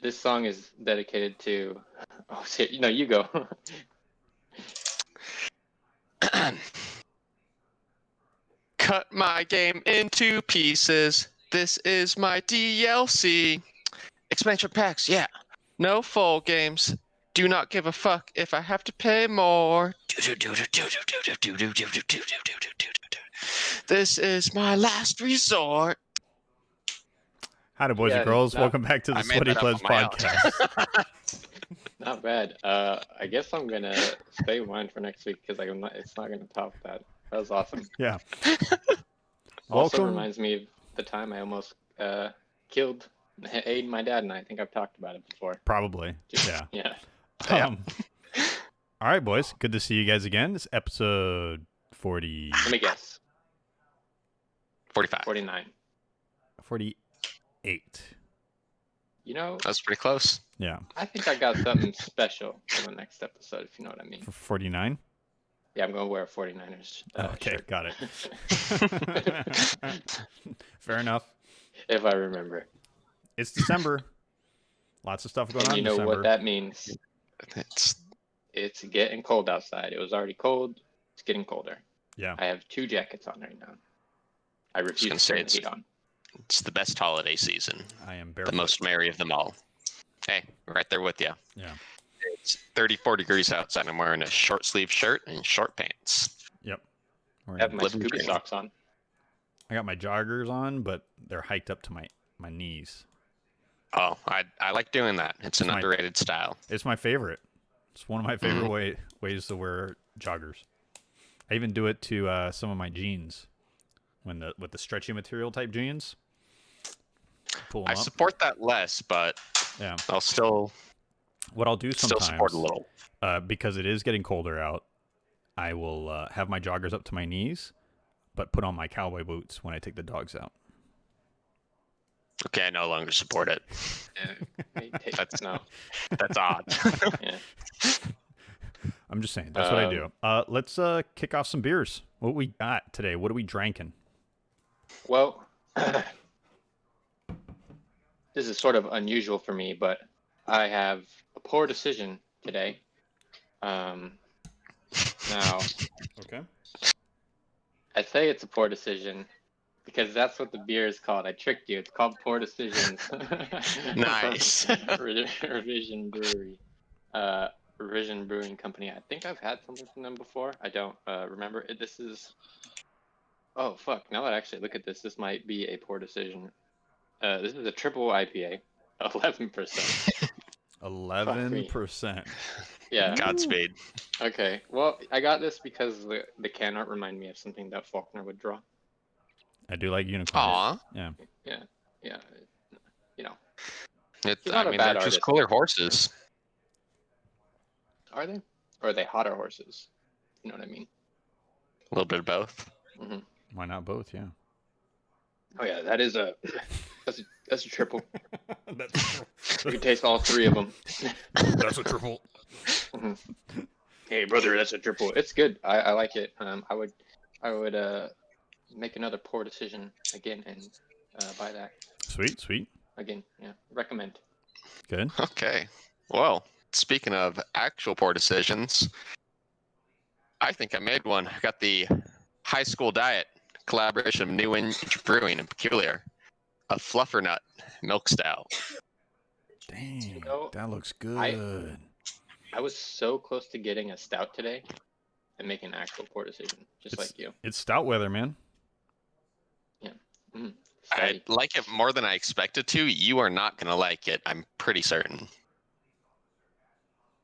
This song is dedicated to. Oh shit! No, you go. Cut my game into pieces. This is my DLC. Expansion packs, yeah. No full games. Do not give a fuck if I have to pay more. This is my last resort. Howdy, boys and girls. Welcome back to the Sweaty Plebs podcast. Not bad. I guess I'm gonna stay mine for next week because it's not gonna top that. That was awesome. Yeah. Also reminds me of the time I almost ate my dad, and I think I've talked about it before. Probably. Yeah. Yeah. All right, boys. Good to see you guys again. This is episode 40. Let me guess. 45. 49. 48. You know, that's pretty close. Yeah. I think I got something special for the next episode, if you know what I mean. For 49? Yeah, I'm going to wear a 49ers okay, shirt. Got it. Fair enough. If I remember. It's December. Lots of stuff going on in December. You know what that means. It's getting cold outside. It was already cold. It's getting colder. Yeah. I have 2 jackets on right now. I refuse to turn the heat on. It's the best holiday season. I am barefoot. The most merry of them all. Hey, right there with you. Yeah. It's 34 degrees outside. I'm wearing a short sleeve shirt and short pants. Yep. I have my scuba socks on. I got my joggers on, but they're hiked up to my knees. Oh, I like doing that. It's an underrated style. It's my favorite. It's one of my favorite ways to wear joggers. I even do it to some of my jeans with the stretchy material type jeans. I support that less, but yeah, I'll still. What I'll do sometimes, still support a little, because it is getting colder out. I will have my joggers up to my knees, but put on my cowboy boots when I take the dogs out. Okay, I no longer support it. That's odd. Yeah. I'm just saying, that's what I do. Let's kick off some beers. What we got today? What are we drinking? Well, this is sort of unusual for me, but I have a poor decision today. Now, okay. I say it's a poor decision because that's what the beer is called. I tricked you. It's called Poor Decisions. Nice. Revision Brewery. Revision Brewing Company. I think I've had something from them before. I don't remember. This is... Oh, fuck. Now that I actually look at this, this might be a poor decision. This is a triple IPA. 11%. 11%. Yeah. Godspeed. Okay. Well, I got this because the can art reminded me of something that Faulkner would draw. I do like unicorns. Aw. Yeah. Yeah. Yeah. You know. They're just cooler horses. Are they? Or are they hotter horses? You know what I mean? A little bit of both. Mm-hmm. Why not both? Yeah. Oh yeah, that's a triple. That's You can taste all 3 of them. That's a triple. Mm-hmm. Hey brother, that's a triple. It's good. I like it. I would make another poor decision again and buy that. Sweet. Again, yeah. Recommend. Good. Okay. Well, speaking of actual poor decisions, I think I made one. I got the High School Diet collaboration of New England Brewing and Peculiar, a Fluffernut milk stout. Dang, that looks good. I was so close to getting a stout today and making an actual poor decision, like you. It's stout weather, man. Yeah. Mm-hmm. I like it more than I expected to. You are not going to like it, I'm pretty certain.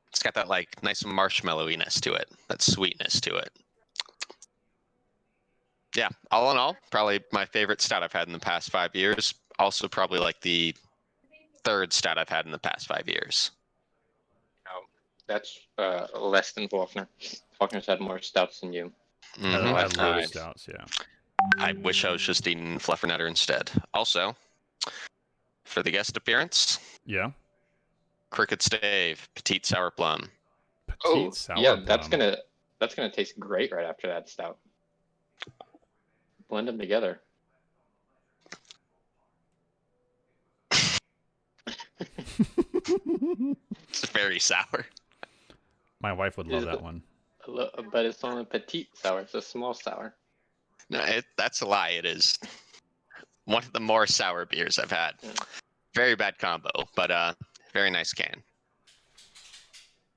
It's got that nice marshmallowiness to it, that sweetness to it. Yeah, all in all, probably my favorite stout I've had in the past 5 years. Also probably the 3rd stout I've had in the past 5 years. Oh, that's less than Faulkner. Faulkner's had more stouts than you. I love stouts, yeah. I wish I was just eating Fluffernutter instead. Also, for the guest appearance, yeah, Cricket Stave, Petite Sour Plum. Sour plum. That's gonna taste great right after that stout. Blend them together. It's very sour. My wife would love Is that it- one. But it's only petite sour. It's a small sour. No, that's a lie. It is one of the more sour beers I've had. Yeah. Very bad combo, but very nice can.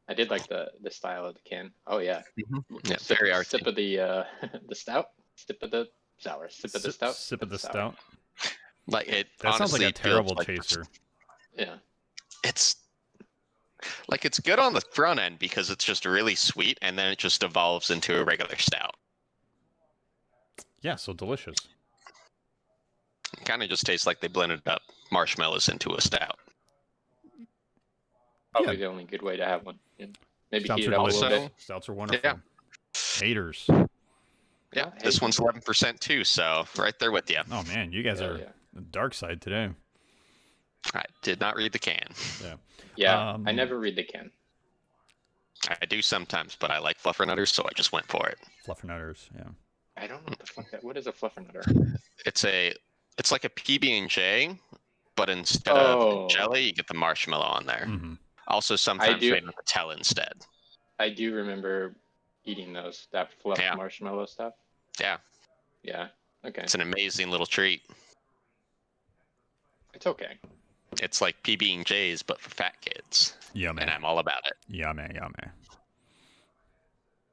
I did like the style of the can. Oh yeah. Yeah, very artsy. Sip of the the stout. Sip of the sour. Sip of the stout. Sip of the sour. stout. Like it. That sounds honestly like a feels terrible like chaser. Yeah. It's like it's good on the front end because it's just really sweet, and then it just evolves into a regular stout. Yeah, so delicious. It kind of just tastes like they blended up marshmallows into a stout. Probably the only good way to have one. Yeah. Maybe Stouts heat are it up a delicious. little bit. Stouts are wonderful. Yeah. Haters. Yeah, Hey. this one's 11% too, so right there with you. Oh man, you guys Hell are yeah. the dark side today. I did not read the can. Yeah. I never read the can. I do sometimes, but I like fluffernutters, so I just went for it. Fluffernutters, yeah. I don't know what the fuck that. What is a fluffernutter? It's like a PB&J, but instead Oh. of jelly, you get the marshmallow on there. Mm-hmm. Also, sometimes do- made with Nutella instead. I do remember eating those. That fluff Yeah. marshmallow stuff. Yeah, Yeah. Okay. it's an amazing little treat. It's okay. It's like PB&Js, but for fat kids, Yummy. and I'm all about it. Yummy.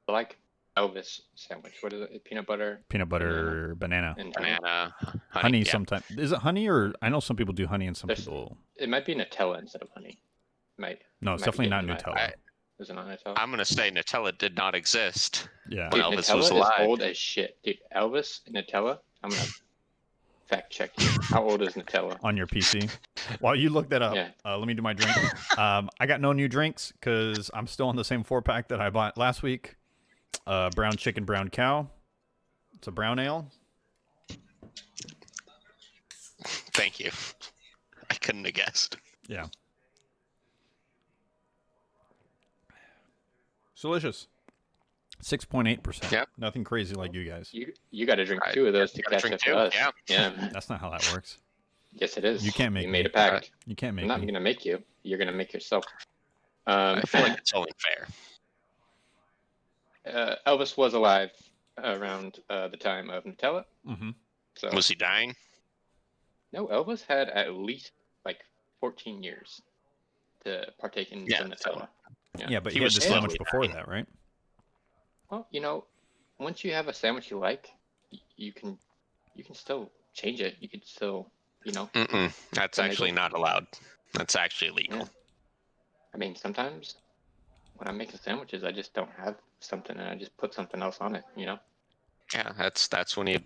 I like Elvis sandwich. What is it? Peanut butter Peanut butter, banana. and honey. Banana, Honey yeah. sometimes. Is it honey or I know some people do honey and some There's- people It might be Nutella instead of honey. Might. No, it's might be definitely not getting Nutella. Is it not Nutella? I'm gonna say Nutella did not exist Yeah. when Dude, Elvis Nutella was is alive. old as shit. Dude, Elvis and Nutella. I'm gonna fact check you. How old is Nutella? On your PC. While you look that up, Yeah. let me do my drink. I got no new drinks because I'm still on the same 4-pack that I bought last week. Brown chicken, brown cow. It's a brown ale. Thank you. I couldn't have guessed. Yeah. It's delicious. 6.8%. Yep. Nothing crazy like you guys. You got to drink Right. 2 of those to Gotta catch drink up to two, us. yeah. Yeah. That's not how that works. Yes, it is. You can't make We made me. a pact. You can't make I'm not me. gonna make you. You're gonna make yourself. I feel like it's only fair. Elvis was alive around the time of Nutella. Mm-hmm. So Was he dying? no, Elvis had at least like 14 years to partake in Yeah, some Nutella. Yeah, but He he had was the slowly sandwich before dying. that, right? Well, once you have a sandwich you like, you can still change it. You could still, Mm-mm. That's Illegal. actually not allowed. That's actually illegal. Yeah. I mean, sometimes when I'm making sandwiches, I just don't have something, and I just put something else on it. Yeah, that's when you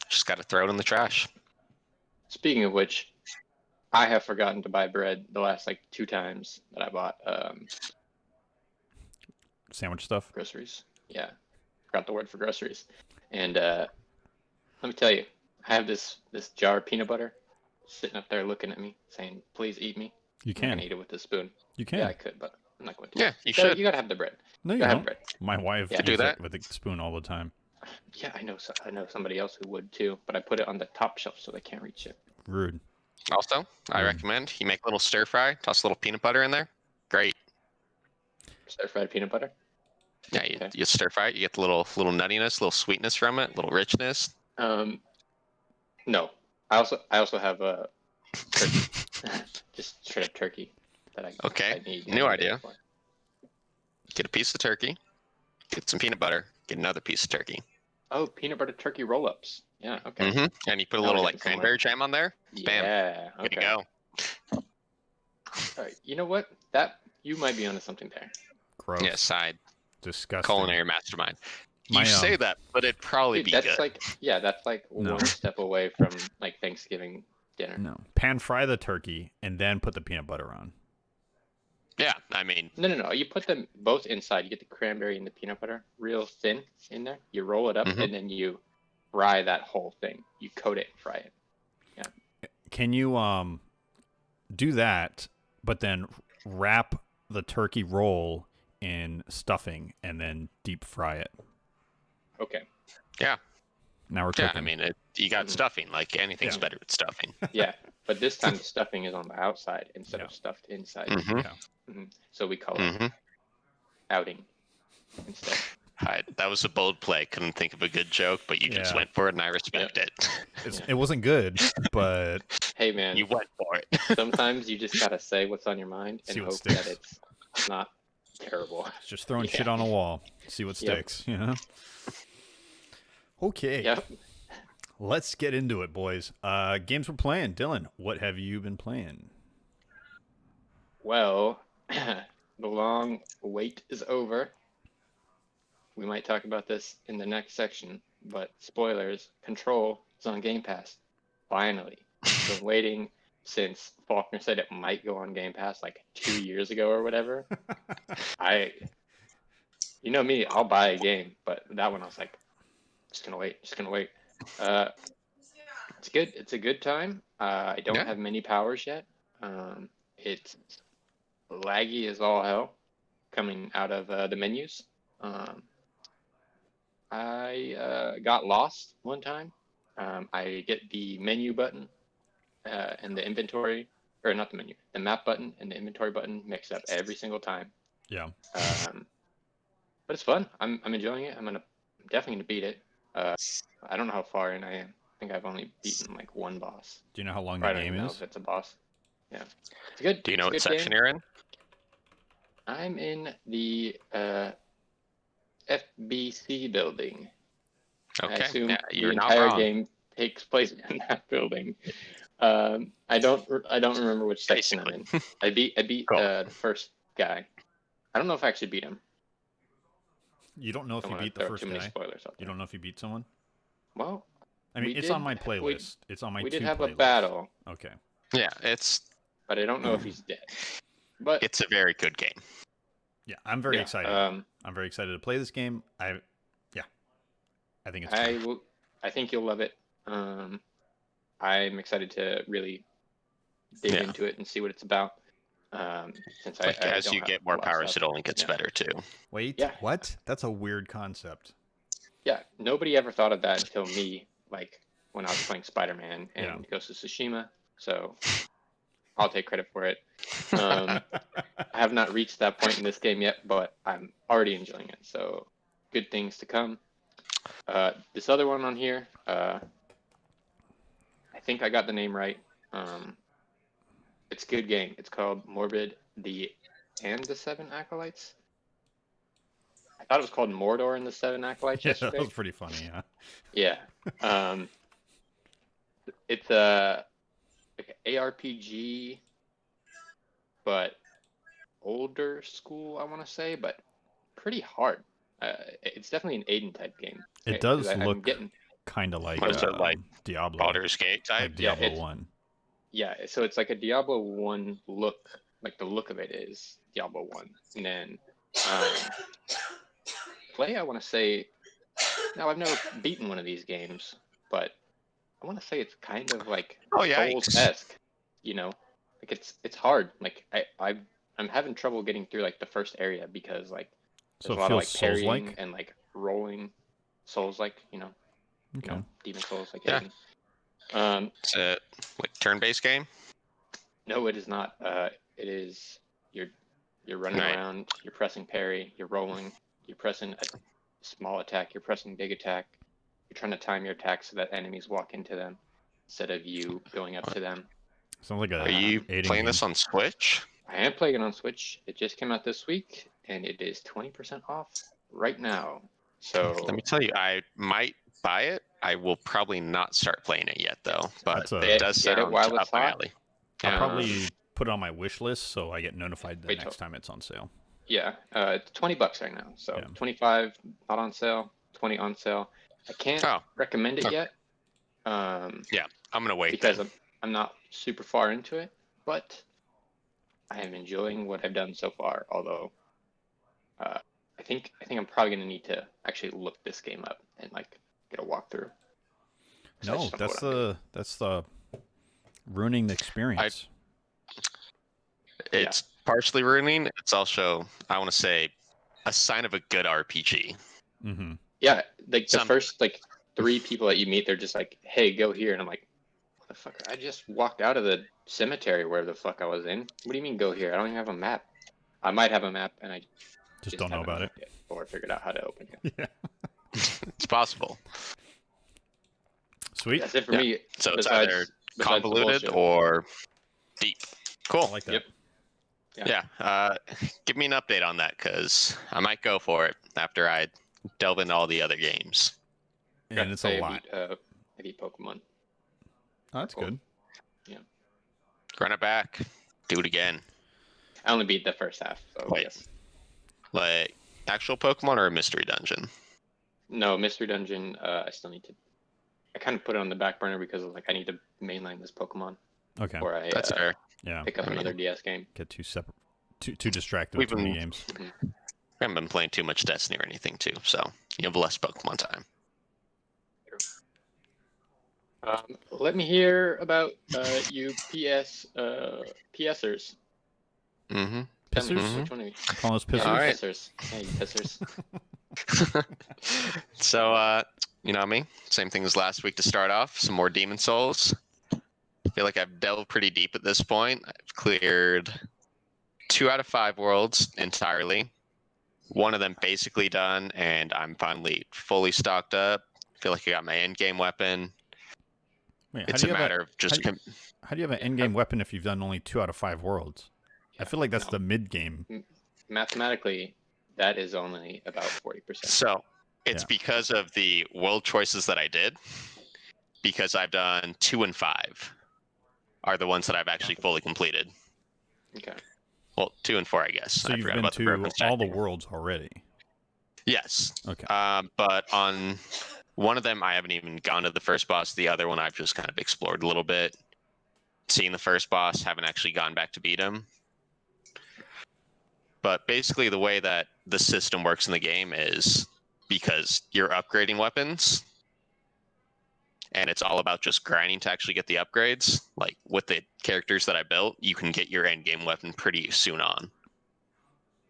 just got to throw it in the trash. Speaking of which, I have forgotten to buy bread the last like 2 times that I bought Sandwich stuff. groceries. Yeah, forgot the word for groceries. And let me tell you, I have this jar of peanut butter sitting up there looking at me, saying, "Please eat me." You I'm gonna can. eat it with a spoon. You can. Yeah, I could, but I'm not going to. Yeah, you gotta- should. You gotta have the bread. No, you Gotta have don't. bread. My wife Yeah. eats Do it that. with a spoon all the time. Yeah, I know. I know somebody else who would too, but I put it on the top shelf so they can't reach it. Rude. Also, I Mm. recommend you make a little stir fry, toss a little peanut butter in there. Great. Stir fried peanut butter. Yeah, you, Okay. you stir fry it, you get the little nuttiness, little sweetness from it, little richness. No. I also have a turkey, just straight up turkey that I Okay, I need. new every day idea. for. Get a piece of turkey, get some peanut butter, get another piece of turkey. Oh, peanut butter turkey roll-ups. Yeah. Okay. And you put a Now we're little getting like somewhere. cranberry jam on there. Bam. Yeah. Good Okay. to go. All right. You know what? That you might be onto something there. Gross. Yes, I Disgusting. culinary mastermind. You My, say that, but it'd probably Dude, be that's good. like No. one step away from like Thanksgiving dinner. No. Pan fry the turkey and then put the peanut butter on. Yeah, I mean, No. You put them both inside. You get the cranberry and the peanut butter real thin in there. You roll it up Mhm. and then you fry that whole thing. You coat it and fry it. Can you do that, but then wrap the turkey roll in stuffing and then deep fry it? Okay. yeah, Now we're yeah. cooking. I mean, you got Mhm. stuffing. Like anything's Yeah. better with stuffing. Yeah, but this time the stuffing is on the outside instead Yeah. of stuffed inside. Mm-hmm. Yeah. So we call Mm-hmm. it outing instead. That was a bold play. Couldn't think of a good joke, but you just Yeah. went for it, and I respect it. It wasn't good, but Hey man, You went for it. sometimes you just gotta say what's on your mind and See what hope sticks. that it's not terrible. it's just throwing Yeah. shit on a wall. See what Yep. sticks. You know. Okay. Yep. Let's get into it, boys. Games we're playing. Dylan, what have you been playing? Well, the long wait is over. We might talk about this in the next section, but spoilers, Control is on Game Pass. Finally. Been waiting since Faulkner said it might go on Game Pass like 2 years ago or whatever. You know me, I'll buy a game, but that one I was like, just gonna wait. It's good. It's a good time. I don't Yeah. have many powers yet. It's laggy as all hell coming out of the menus. I got lost one time. I get the menu button and the inventory, or not the menu, the map button and the inventory button mixed up every single time. Yeah. But it's fun. I'm enjoying it. I'm definitely gonna beat it. I don't know how far in I am. I think I've only beaten like one boss. Do you know how long I the don't game even know is? if it's a boss. Yeah, it's good. Do you know It's a what good section game. you're in? I'm in the FBC building. I Okay. assume Yeah, the you're not entire wrong. game takes place in that building. I don't remember which section I'm in. I beat Cool. the first guy. I don't know if I actually beat him. You don't know if Don't you want to beat the throw first too many guy. spoilers out You there. don't know if you beat someone. Well, I mean, we it's did- on my we- playlist. It's on my we two did have a playlist. battle, Okay. Yeah, it's but I don't know if he's dead. But a very good game. Yeah, I'm very yeah, excited. I'm very excited to play this game. I think it's fun. I think you'll love it. I'm excited to really dig Yeah. into it and see what it's about. Since I As don't you have get a more lot of powers, stuff. it only gets Yeah. better too. Wait, Yeah. what? That's a weird concept. Yeah, nobody ever thought of that until me, like when I was playing Spider-Man and Yeah. Ghost of Tsushima. So I'll take credit for it. I have not reached that point in this game yet, but I'm already enjoying it. So good things to come. This other one on here, I think I got the name right. It's a good game. It's called Morbid and the Seven Acolytes. I thought it was called Mordor and the Seven Acolytes Yeah, that yesterday. was pretty funny. Yeah. Yeah. It's a like ARPG, but older school, I want to say, but pretty hard. It's definitely an Aiden type game. It 'Cause does I'm look getting kind of like What is it, like Diablo. Baldur's Gate type. Like Yeah, Diablo it's- 1. yeah. So it's like a Diablo 1 look. Like the look of it is Diablo 1, and then play. I want to say. Now I've never beaten one of these games, but I want to say it's kind of like Oh, yikes. Souls-esque. You know, like it's hard. Like I'm having trouble getting through like the first area because like So there's it a lot of like feels parrying Souls-like? and like rolling. Souls-like, Okay. Demon Souls like Yeah. Aiden. It's a turn-based game. No, it is not. It is you're running Right. around, you're pressing parry, you're rolling, you're pressing a small attack, you're pressing big attack. You're trying to time your attacks so that enemies walk into them instead of you going up to them. Sounds like a Are you Aiden playing game. this on Switch? I am playing it on Switch. It just came out this week, and it is 20% off right now. So Let me tell you, I might buy it. I will probably not start playing it yet, though. But That's it does get it sound while it's up my hot. alley. I'll Um, probably put it on my wish list so I get notified the Wait next till- time it's on sale. Yeah, it's $20 right now. So Yeah. 25 not on sale, 20 on sale. I can't Oh, recommend it okay. yet. I'm gonna wait Because then. I'm not super far into it, but I am enjoying what I've done so far. Although, I think I'm probably gonna need to actually look this game up and like get a walkthrough. 'Cause I No, just don't know that's what I'm doing. the ruining the experience. It's partially ruining. It's also, I want to say, a sign of a good RPG. Mm-hmm. Yeah, like the Some- first like 3 people that you meet, they're just like, "Hey, go here," and I'm like, "Motherfucker, I just walked out of the cemetery where the fuck I was in. What do you mean go here? I don't even have a map. I might have a map, and I Just don't know haven't about it. unlocked it or figured out how to open it." Yeah. It's possible. Sweet. That's it for Yeah. me. So it's besides, either besides the convoluted bullshit. or deep. Cool. I like that. Yep. Yeah. Give me an update on that, because I might go for it after I delve into all the other games. And it's a lot. I beat Pokemon. Oh, that's Cool. good. Run it back. Do it again. I only beat the first half. So Wait. yes. Like actual Pokemon or a mystery dungeon? No, Mystery Dungeon. I still need to. I kind of put it on the back burner because I need to mainline this Pokemon, Okay. or I That's fair. Yeah. pick up I mean- another DS game. Get too separate, too distracted We've with too many been- games. I haven't been playing too much Destiny or anything too, so you have less Pokemon time. Let me hear about you PSers. Mm-hmm. Tell me, Pissers? which one are you? Calling us Yeah, pissers? All right. Pissers. Yeah, you pissers. So, you know me, same thing as last week to start off, some more Demon Souls. I feel like I've delved pretty deep at this point. I've cleared 2 out of 5 worlds entirely. One of them basically done, and I'm finally fully stocked up. I feel like I got my end game weapon. Wait, It's a matter of just... how do you have an endgame weapon if you've done only 2 out of 5 worlds? I feel like that's the mid game. Mathematically, that is only about 40%. So, it's Yeah. because of the world choices that I did. Because I've done 2 and 5 are the ones that I've actually fully completed. Okay. Well, 2 and 4, I guess. So I you've forgot been about the to broken all the stacking. worlds already. Yes. Okay. But on one of them, I haven't even gone to the first boss. The other one, I've just kind of explored a little bit. Seen the first boss, haven't actually gone back to beat him. But basically, the way that the system works in the game is because you're upgrading weapons, and it's all about just grinding to actually get the upgrades. Like with the characters that I built, you can get your end game weapon pretty soon on.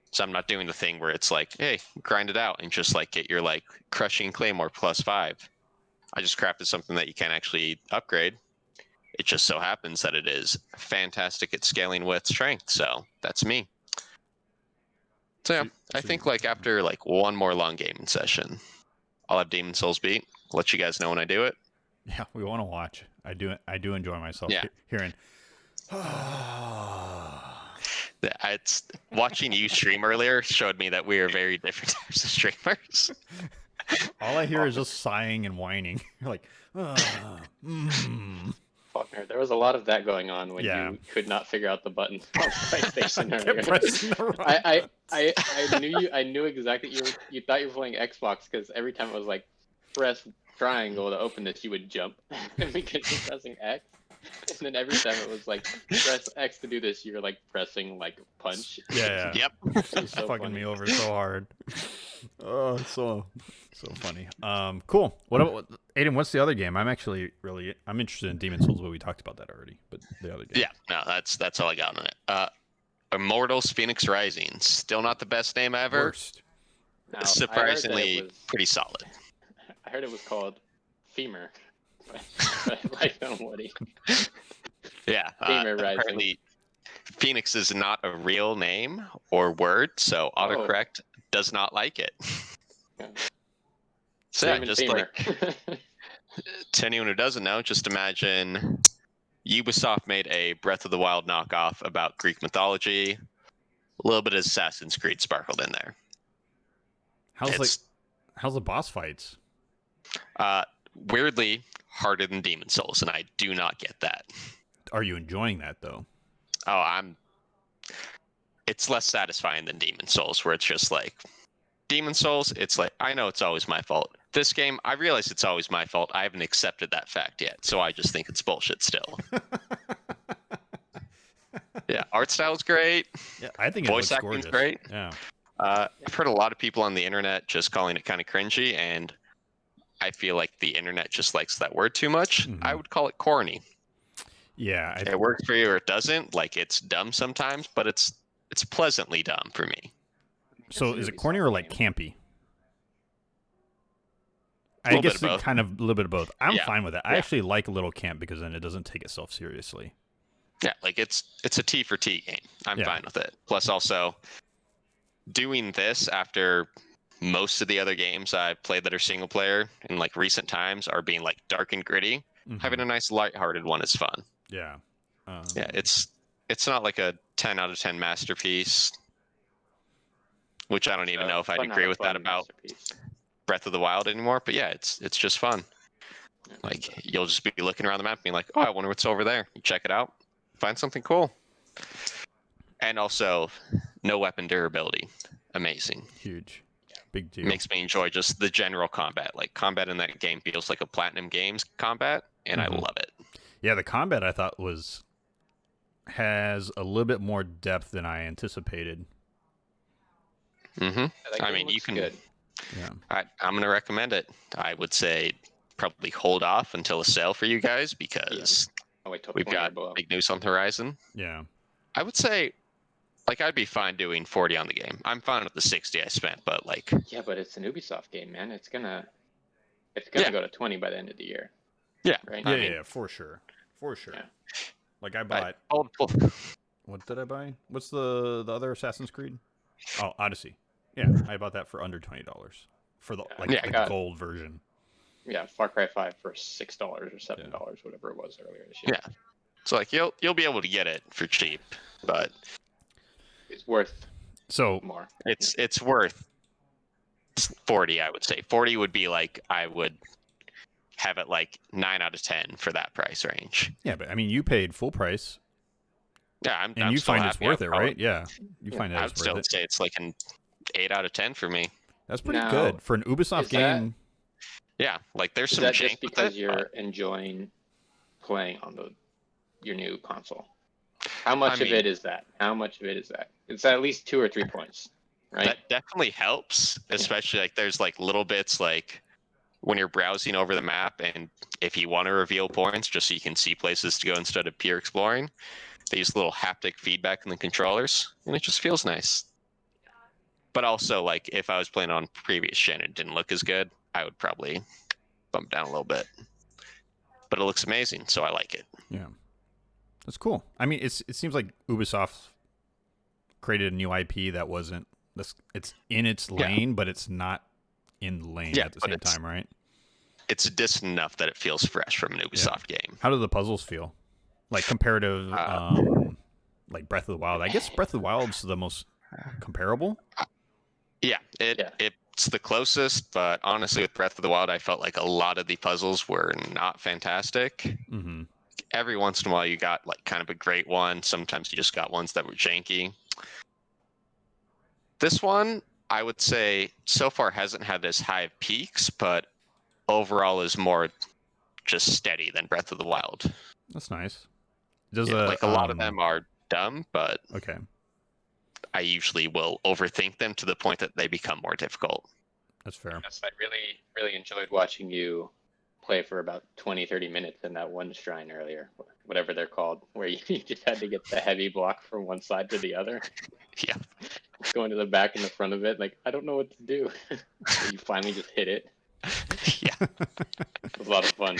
So I'm not doing the thing where it's like, hey, grind it out and just like get your like crushing claymore +5. I just crafted something that you can actually upgrade. It just so happens that it is fantastic at scaling with strength. So that's me. So yeah, I think like after like one more long gaming session, I'll have Demon Souls beat. I'll let you guys know when I do it. Yeah, we want to watch. I do enjoy myself Yeah. hearing. It's watching you stream earlier showed me that we are very different types of streamers. All I hear is just sighing and whining. You're like, Faulkner, there was a lot of that going on when Yeah. you could not figure out the buttons on PlayStation Kept earlier. pressing the wrong I knew exactly you thought you were playing Xbox because every time it was like press triangle to open this, you would jump because you're pressing X. And then every time it was like press X to do this, you're like pressing like punch. Yeah. Yep. It's so fucking funny. me over so hard. Oh, it's so funny. Cool. What about Aiden? What's the other game? I'm interested in Demon Souls, but we talked about that already. But the other game. Yeah, no, that's all I got on it. Immortals Phoenix Rising. Still not the best name ever. Worst. Now, I heard that Surprisingly it was, pretty solid. I heard it was called Femur. But like Woody. Yeah. Femur Rising. Apparently, Phoenix is not a real name or word, so autocorrect does not like it. Yeah. So yeah, Demon just Femur. like to anyone who doesn't know, just imagine Ubisoft made a Breath of the Wild knockoff about Greek mythology. A little bit of Assassin's Creed sparkled in there. How's the boss fights? Weirdly harder than Demon Souls, and I do not get that. Are you enjoying that though? Oh, it's less satisfying than Demon Souls, where it's just like Demon Souls, it's like I know it's always my fault. This game, I realize it's always my fault. I haven't accepted that fact yet, so I just think it's bullshit still. Yeah, art style's great. Yeah, I think Voice it looks acting's gorgeous. great. Yeah. I've heard a lot of people on the internet just calling it kind of cringy, and I feel like the internet just likes that word too much. Mhm. I would call it corny. Yeah. It works for you or it doesn't. Like it's dumb sometimes, but it's pleasantly dumb for me. So is it corny or like campy? I little bit guess of both. kind of a little bit of both. I'm Yeah. fine with that. I Yeah. actually like a little camp because then it doesn't take itself seriously. Yeah, like it's a T for T game. I'm Yeah. fine with it. Plus, also doing this after most of the other games I've played that are single player in like recent times are being like dark and gritty. Mhm. Having a nice lighthearted one is fun. Yeah. Yeah, it's not like a 10 out of 10 masterpiece, which I don't even know if I'd agree with that about Breath of the Wild anymore. But yeah, it's just fun. Like you'll just be looking around the map, being like, "Oh, I wonder what's over there." You check it out, find something cool, and also no weapon durability. Amazing. Huge. Big deal. Makes me enjoy just the general combat. Like combat in that game feels like a Platinum Games combat, and I love it. Yeah, the combat I thought has a little bit more depth than I anticipated. I mean, you can. Good. Yeah. I'm gonna recommend it. I would say probably hold off until a sale for you guys because we've got big news on the horizon. Yeah. I would say, like, I'd be fine doing 40 on the game. I'm fine with the 60 I spent, but like. Yeah, but it's an Ubisoft game, man. It's gonna go to 20 by the end of the year. Yeah. Right. Yeah, for sure. For sure. Yeah. Like I bought. What did I buy? What's the other Assassin's Creed? Oh, Odyssey. Yeah, I bought that for under $20 for the the gold version. Yeah, Far Cry 5 for $6 or $7, whatever it was earlier this year. Yeah, so like you'll be able to get it for cheap, but it's worth more. It's worth 40, I would say. 40 would be like I would have it like 9 out of 10 for that price range. Yeah, but I mean, you paid full price. Yeah, and you find it's worth it, right? Yeah, you find it. I would still say it's like an 8 out of 10 for me. That's pretty good for an Ubisoft game. Yeah, like there's some. Is that just because you're enjoying playing on your new console? How much of it is that? How much of it is that? It's at least 2 or 3 points, right? That definitely helps, especially like there's like little bits like when you're browsing over the map, and if you want to reveal points just so you can see places to go instead of pure exploring, they use a little haptic feedback in the controllers, and it just feels nice. But also, like if I was playing on previous gen and it didn't look as good, I would probably bump down a little bit. But it looks amazing, so I like it. Yeah, that's cool. I mean, it seems like Ubisoft created a new IP that wasn't. It's in its lane, but it's not in the lane at the same time, right? It's distant enough that it feels fresh from an Ubisoft game. How do the puzzles feel? Like comparative, like Breath of the Wild. I guess Breath of the Wild's the most comparable. Yeah, it's the closest, but honestly, with Breath of the Wild, I felt like a lot of the puzzles were not fantastic. Mm-hmm. Every once in a while, you got like kind of a great one. Sometimes you just got ones that were janky. This one, I would say, so far hasn't had as high of peaks, but overall is more just steady than Breath of the Wild. That's nice. Like a lot of them are dumb, but okay. I usually will overthink them to the point that they become more difficult. That's fair. Yes, I really, really enjoyed watching you play for about 20, 30 minutes in that one shrine earlier, whatever they're called, where you just had to get the heavy block from one side to the other. Yeah. Going to the back and the front of it, like, I don't know what to do. So you finally just hit it. Yeah. It was a lot of fun.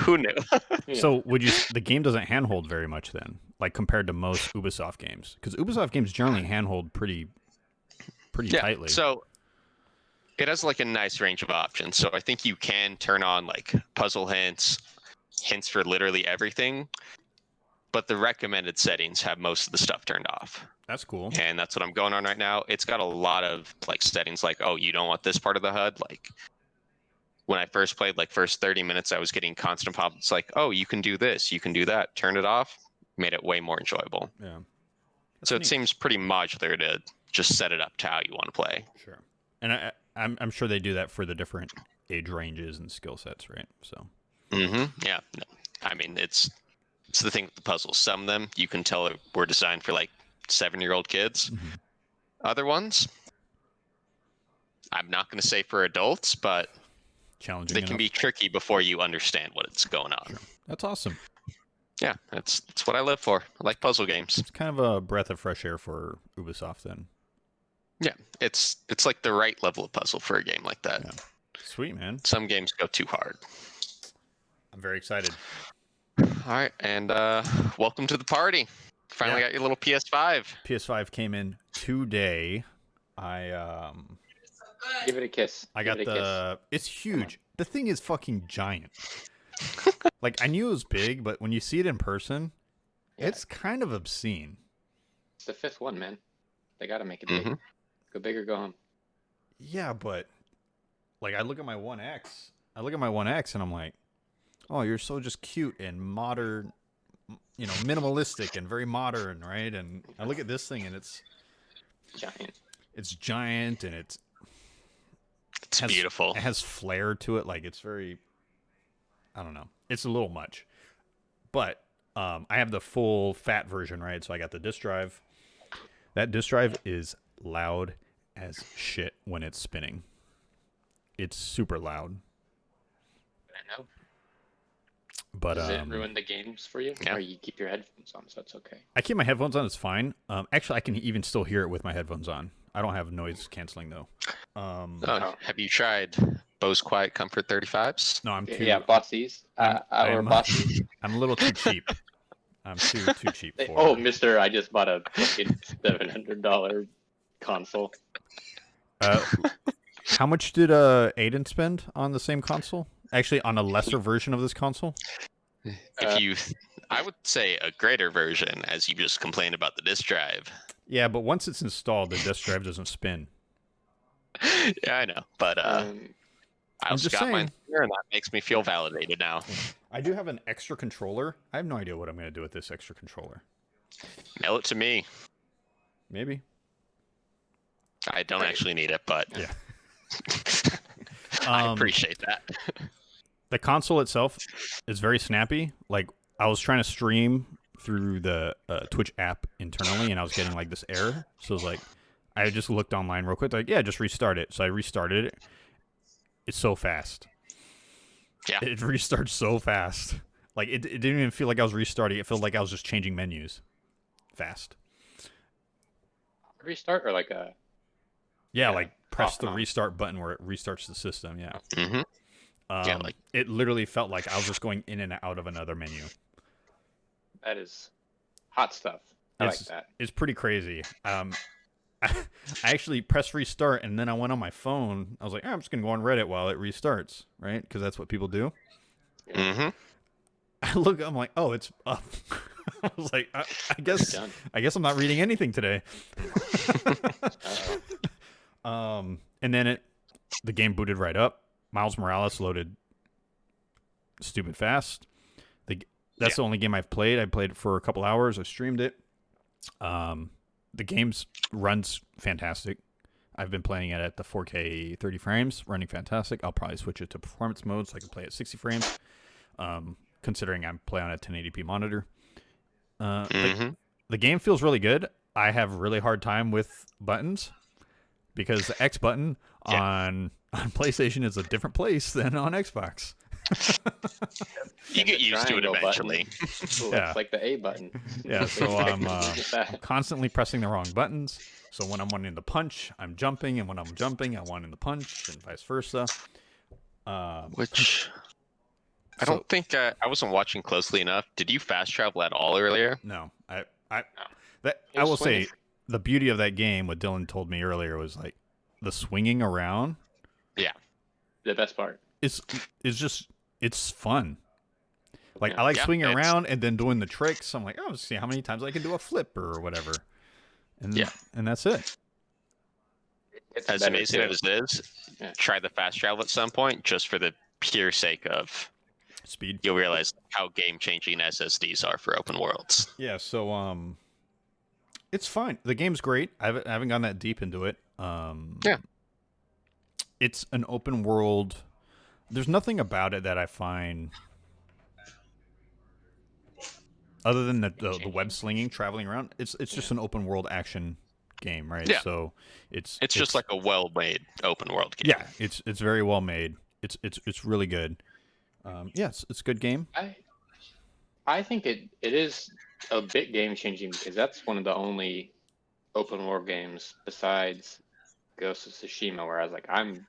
Who knew? So the game doesn't handhold very much then, like compared to most Ubisoft games? Because Ubisoft games generally handhold pretty tightly. So it has like a nice range of options. So I think you can turn on like puzzle hints for literally everything, but the recommended settings have most of the stuff turned off. That's cool. And that's what I'm going on right now. It's got a lot of like settings like, oh, you don't want this part of the HUD. Like when I first played, like first 30 minutes, I was getting constant pop. It's like, oh, you can do this, you can do that. Turn it off. Made it way more enjoyable. Yeah. So it seems pretty modular to just set it up to how you want to play. Sure. And I'm sure they do that for the different age ranges and skill sets, right? So. Yeah. I mean, it's the thing with the puzzles. Some of them you can tell were designed for like 7-year-old kids. Mm-hmm. Other ones, I'm not going to say for adults, but challenging. They can be tricky before you understand what's going on. Sure. That's awesome. Yeah, that's what I live for. I like puzzle games. It's kind of a breath of fresh air for Ubisoft then. Yeah, it's like the right level of puzzle for a game like that. Yeah. Sweet, man. Some games go too hard. I'm very excited. All right, and welcome to the party. Finally got your little PS5. PS5 came in today. Give it a kiss. I Give got it a the. It's huge. The thing is fucking giant. Like, I knew it was big, but when you see it in person, Yeah. it's kind of obscene. It's the 5th one, man. They gotta make it big. Mm-hmm. Go big or go home. Yeah, but like I look at my One X, and I'm like, oh, you're so just cute and modern, minimalistic and very modern, right? And I look at this thing and it's Giant. and it's beautiful. It has flair to it. Like, it's very, I don't know. It's a little much. But I have the full fat version, right? So I got the disk drive. That disk drive is loud as shit when it's spinning. It's super loud. I know. But Does it ruin the games for you? Yeah. Or you keep your headphones on, so it's okay. I keep my headphones on. It's fine. Actually, I can even still hear it with my headphones on. I don't have noise canceling though. Have you tried Bose Quiet Comfort 35s? No, I'm too. Yeah, Bossies. Or Bossies. I'm a little too cheap. I'm too cheap for. Oh, Mister, I just bought a fucking $700 console. How much did Aiden spend on the same console? Actually, on a lesser version of this console? I would say a greater version, as you just complained about the disk drive. Yeah, but once it's installed, the disk drive doesn't spin. Yeah, I know, but I I'm also just got mine saying. here, and that makes me feel validated now. I do have an extra controller. I have no idea what I'm going to do with this extra controller. Mail it to me. Maybe. I don't actually need it, but Yeah. I appreciate that. The console itself is very snappy. Like, I was trying to stream through the Twitch app internally, and I was getting like this error. So it was like, I just looked online real quick. Like, yeah, just restart it. So I restarted it. It's so fast. Yeah. It restarts so fast. Like, it didn't even feel like I was restarting. It felt like I was just changing menus. Fast. Restart or like a... Yeah, like press off the and on. restart button where it restarts the system. Yeah. Mm-hmm. It literally felt like I was just going in and out of another menu. That is hot stuff. I like that. It's pretty crazy. I actually pressed restart, and then I went on my phone. I was like, I'm just going to go on Reddit while it restarts, right? Because that's what people do. Mm-hmm. I'm like, oh, it's up. I was like, I guess I'm not reading anything today. And then the game booted right up. Miles Morales loaded stupid fast. That's the only game I've played. I played it for a couple hours. I streamed it. The game runs fantastic. I've been playing it at the 4K 30 frames, running fantastic. I'll probably switch it to performance mode so I can play at 60 frames, considering I'm playing on a 1080p monitor. The game feels really good. I have a really hard time with buttons because the X button on PlayStation is a different place than on Xbox. You get used to it eventually. Yeah. It's like the A button. Yeah, so I'm constantly pressing the wrong buttons. So when I'm wanting to punch, I'm jumping, and when I'm jumping, I'm wanting to punch, and vice versa. Which I don't think I wasn't watching closely enough. Did you fast travel at all earlier? No, I will say the beauty of that game, what Dylan told me earlier, was like the swinging around. Yeah, the best part. It's fun. Like, I like swinging around and then doing the tricks. I'm like, oh, let's see how many times I can do a flip or whatever. And that's it. As amazing as it is, try the fast travel at some point just for the pure sake of speed. You'll realize how game-changing SSDs are for open worlds. Yeah, so it's fine. The game's great. I haven't gone that deep into it. It's an open world. There's nothing about it that I find, other than the web slinging, traveling around. It's just an open world action game, right? Yeah. So it's just like a well-made open world game. Yeah, it's very well made. It's really good. Yes, it's a good game. I think it is a bit game changing because that's one of the only open world games besides Ghost of Tsushima where I was like, I'm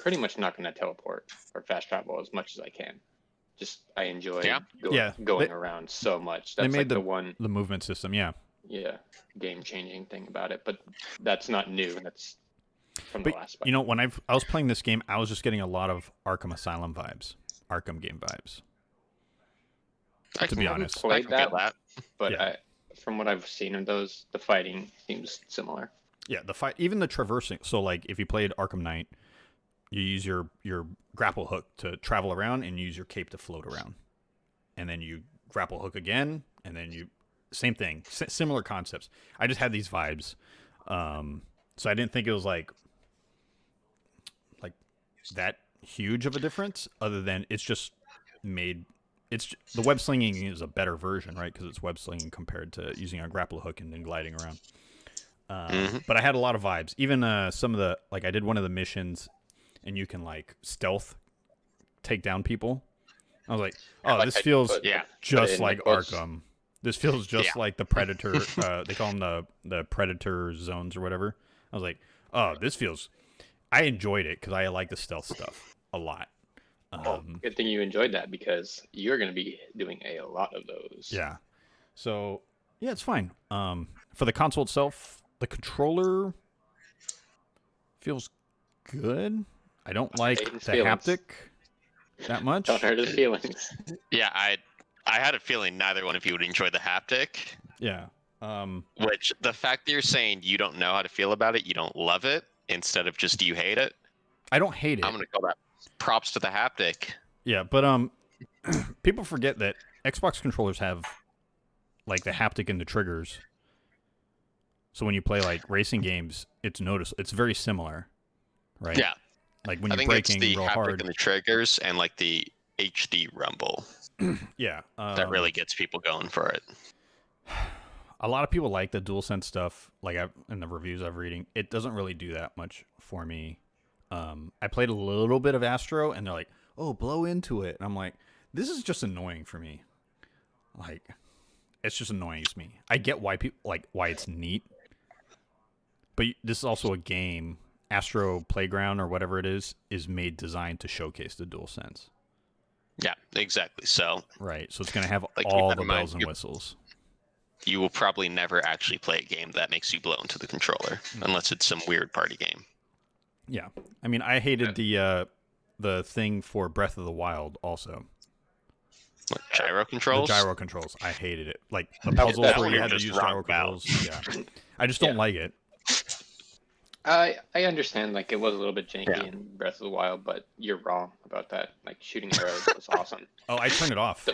pretty much not going to teleport or fast travel as much as I can. Just I enjoy Yeah. going around so much. That's They made like the one the movement system. Yeah. game-changing thing about it. But that's not new. That's from the last. You know, when I was playing this game, I was just getting a lot of Arkham Asylum vibes, Arkham game vibes. To be honest, played I can feel that. But from what I've seen of those, the fighting seems similar. Yeah, the fight, even the traversing. So, like, if you played Arkham Knight, you use your grapple hook to travel around, and use your cape to float around, and then you grapple hook again, and then you same thing, similar concepts. I just had these vibes, so I didn't think it was like that huge of a difference. Other than it's just made. It's the web slinging is a better version, right? Because it's web slinging compared to using a grapple hook and then gliding around. But I had a lot of vibes. Even some of the I did one of the missions, and you can like stealth take down people. I was like, oh, this feels just like Arkham. This feels just like the Predator. They call them the Predator zones or whatever. I was like, oh, this feels. I enjoyed it because I like the stealth stuff a lot. Good thing you enjoyed that because you're going to be doing a lot of those. Yeah. So, yeah, it's fine. For the console itself, the controller feels good. I don't like the haptic that much. Don't hurt his feelings. Yeah, I had a feeling neither one of you would enjoy the haptic. Yeah. Which, the fact that you're saying you don't know how to feel about it, you don't love it, instead of just you hate it. I don't hate it. I'm going to call that props to the haptic. Yeah, but people forget that Xbox controllers have like the haptic and the triggers. So when you play like racing games, it's very similar, right? Yeah. Like when I you're think braking it's the real haptic hard. and the triggers and like the HD rumble. Yeah. That really gets people going for it. A lot of people like the DualSense stuff. Like in the reviews I've reading, it doesn't really do that much for me. I played a little bit of Astro, and they're like, "Oh, blow into it," and I'm like, "This is just annoying for me. Like, it's just annoying to me. I get why why it's neat, but this is also a game. Astro Playground or whatever it is designed to showcase the DualSense. Yeah, exactly. So right, so it's going to have like, all the bells and whistles. You will probably never actually play a game that makes you blow into the controller, unless it's some weird party game. Yeah, I mean, I hated the thing for Breath of the Wild also. What, gyro controls? The gyro controls. I hated it. Like the puzzles where you had to use gyro controls. Yeah, I just don't like it. I understand, like, it was a little bit janky in Breath of the Wild, but you're wrong about that. Like, shooting arrows was awesome. Oh, I turned it off.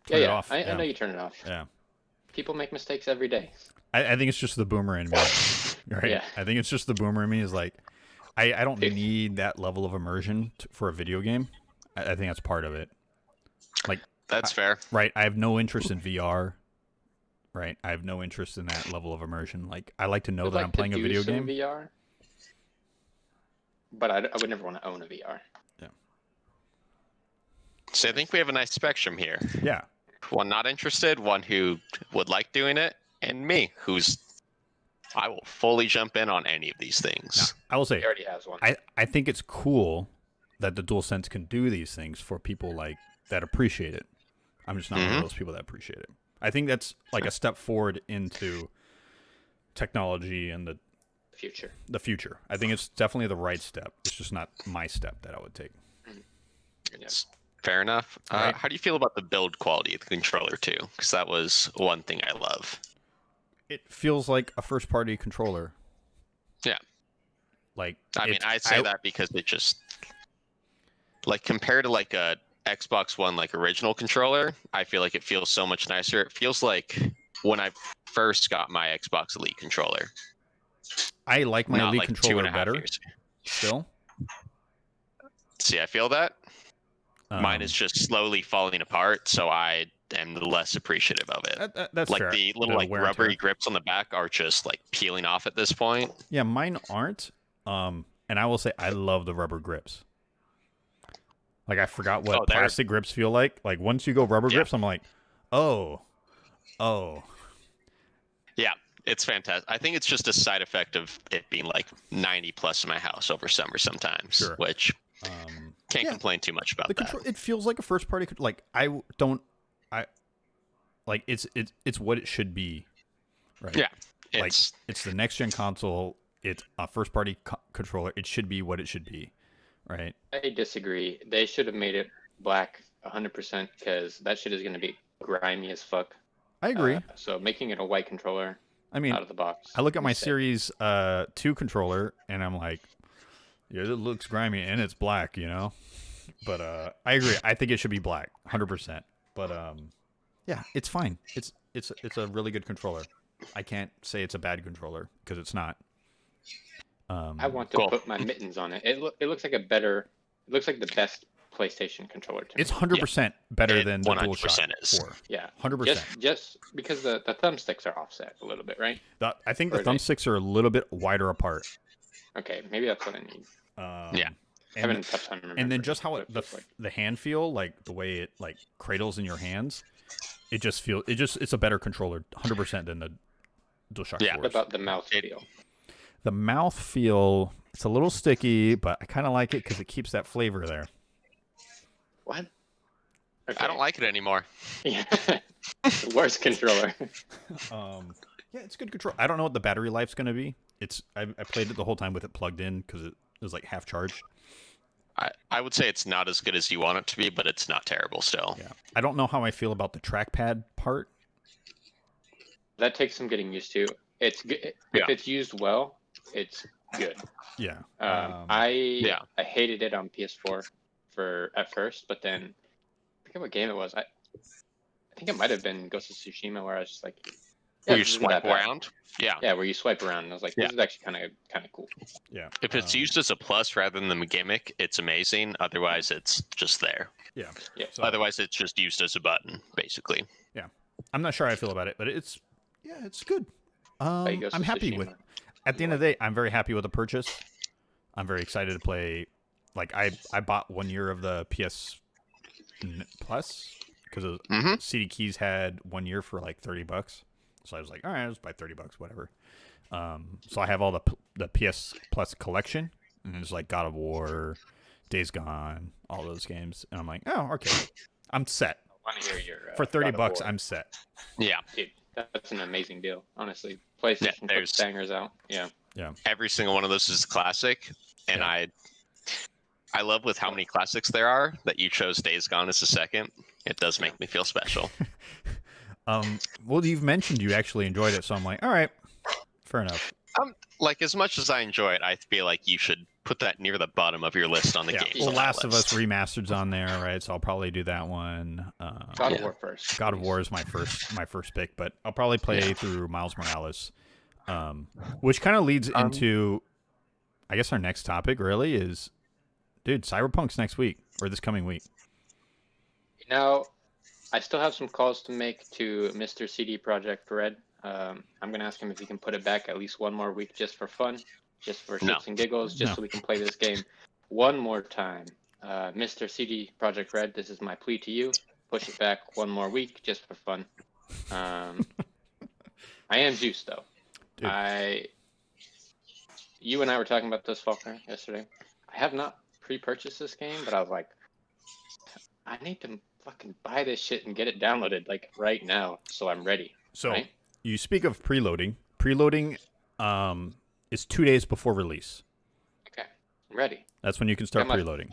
I know you turn it off. Yeah. People make mistakes every day. I think it's just the boomer in me. Right? Yeah. I think it's just the boomer in me is like, I don't need that level of immersion for a video game. I think that's part of it. Like that's fair. Right. I have no interest in VR. Right. I have no interest in that level of immersion. Like, I like to know that I'm playing a video game. VR, but I would never want to own a VR. Yeah. So I think we have a nice spectrum here. Yeah. One not interested, one who would like doing it, and me, I will fully jump in on any of these things. Now, I will say, he already has one. I think it's cool that the DualSense can do these things for people like that appreciate it. I'm just not one of those people that appreciate it. I think that's like a step forward into technology and the future. I think it's definitely the right step. It's just not my step that I would take. Yes. Fair enough. Right. How do you feel about the build quality of the controller too? Because that was one thing I love. It feels like a first-party controller. Yeah. Like, I mean, I say that because it just, like, compared to like a Xbox One like original controller, I feel like it feels so much nicer. It feels like when I first got my Xbox Elite controller. I like my Elite controller better. Years. Still. See, I feel that. Mine is just slowly falling apart, so I am less appreciative of it. That's like fair. The little like rubbery grips on the back are just like peeling off at this point. Yeah, mine aren't. And I will say I love the rubber grips. Like, I forgot what plastic grips feel like. Like, once you go rubber grips, I'm like, oh. Yeah, It's fantastic. I think it's just a side effect of it being like 90 plus in my house over summer sometimes, Sure. which can't yeah. complain too much about The that. control, it feels like a first party. Like I don't, I like it's what it should be, right? Yeah, it's the next gen console. It's a first party controller. It should be what it should be, right? I disagree. They should have made it black 100% because that shit is going to be grimy as fuck. I agree. So making it a white controller I mean, out of the box. I look at my mistake. Series 2 controller and I'm like, yeah, it looks grimy and it's black, you know. But I agree. I think it should be black, 100%. But yeah, it's fine. It's a really good controller. I can't say it's a bad controller because it's not. I want to put my mittens on it. It looks like it looks like the best PlayStation controller to me. It's 100% better than the 100% DualShock is. 4. Yeah, 100%. Just because the thumbsticks are offset a little bit, right? I think the Or they- thumbsticks are a little bit wider apart. Okay, maybe that's what I need. Yeah. I haven't touched time remembering. And then just how what it, feels like. the hand feel, like the way it like cradles in your hands, it's a better controller 100% than the DualShock 4. What about the mouth feel? The mouth feel, it's a little sticky, but I kind of like it because it keeps that flavor there. What? I don't like it anymore. Yeah. The worst controller. Yeah, it's good control. I don't know what the battery life's going to be. I played it the whole time with it plugged in because it was like half charged. I would say it's not as good as you want it to be, but it's not terrible still. Yeah. I don't know how I feel about the trackpad part. That takes some getting used to. It's good. Yeah. If it's used well, it's good. Yeah. I hated it on PS4 at first, but then I forget what game it was. I think it might have been Ghost of Tsushima, where I was just like, Where you this isn't that swipe bad. around? Yeah. Yeah, where you swipe around, and I was like, this is actually kind of cool. Yeah. If it's used as a plus rather than a gimmick, it's amazing. Otherwise, it's just there. Yeah. Yeah. So, Otherwise, it's just used as a button, basically. yeah. I'm not sure how I feel about it, but it's good. Ghost of I'm happy Tsushima. with. At the end of the day, I'm very happy with the purchase. I'm very excited to play. Like I bought 1 year of the PS Plus because CD Keys had 1 year for like $30. So I was like, all right, I'll just buy $30, whatever. So I have all the PS Plus collection, and it's like God of War, Days Gone, all those games, and I'm like, oh, okay, I'm set. I want to hear your For $30, God of War. I'm set. Yeah. Dude, that's an amazing deal. Honestly, PlayStation there's- puts bangers out. Yeah. Every single one of those is a classic, and I love with how many classics there are that you chose Days Gone as a second. It does make me feel special. Well, you've mentioned you actually enjoyed it, so I'm like, all right, fair enough. Like, as much as I enjoy it, I feel like you should put that near the bottom of your list on the games. Well, on that Last of Us list. Remastered's on there, right? So I'll probably do that one. God of War first. God of War is my first pick, but I'll probably play through Miles Morales, which kind of leads into, I guess, our next topic. Really is, dude, Cyberpunk's next week or this coming week. Now, I still have some calls to make to Mr. CD Projekt Red. I'm going to ask him if he can put it back at least one more week just for fun, just for shits and giggles, just so we can play this game one more time. Mr. CD Projekt Red, this is my plea to you. Push it back one more week just for fun. I am juiced, though. Dude. You and I were talking about this, Faulkner, yesterday. I have not pre-purchased this game, but I was like, I need to fucking buy this shit and get it downloaded like right now, so I'm ready. So right? You speak of preloading. Preloading is 2 days before release. Okay, I'm ready. That's when you can start My preloading.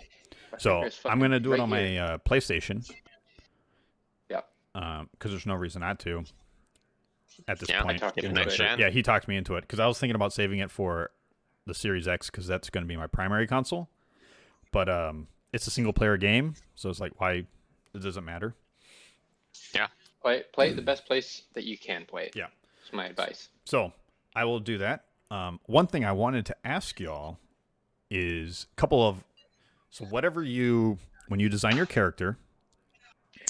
So finger's I'm gonna do it right on my here. PlayStation. Yep. Because there's no reason not to. At this Yeah, point, talked you Give it into next it. gen. yeah, he talked me into it because I was thinking about saving it for the Series X because that's going to be my primary console. But it's a single player game, so it's like, why? It doesn't matter. Yeah. Play it the best place that you can play it. Yeah. That's my advice. So I will do that. One thing I wanted to ask y'all is a couple of, so whatever when you design your character,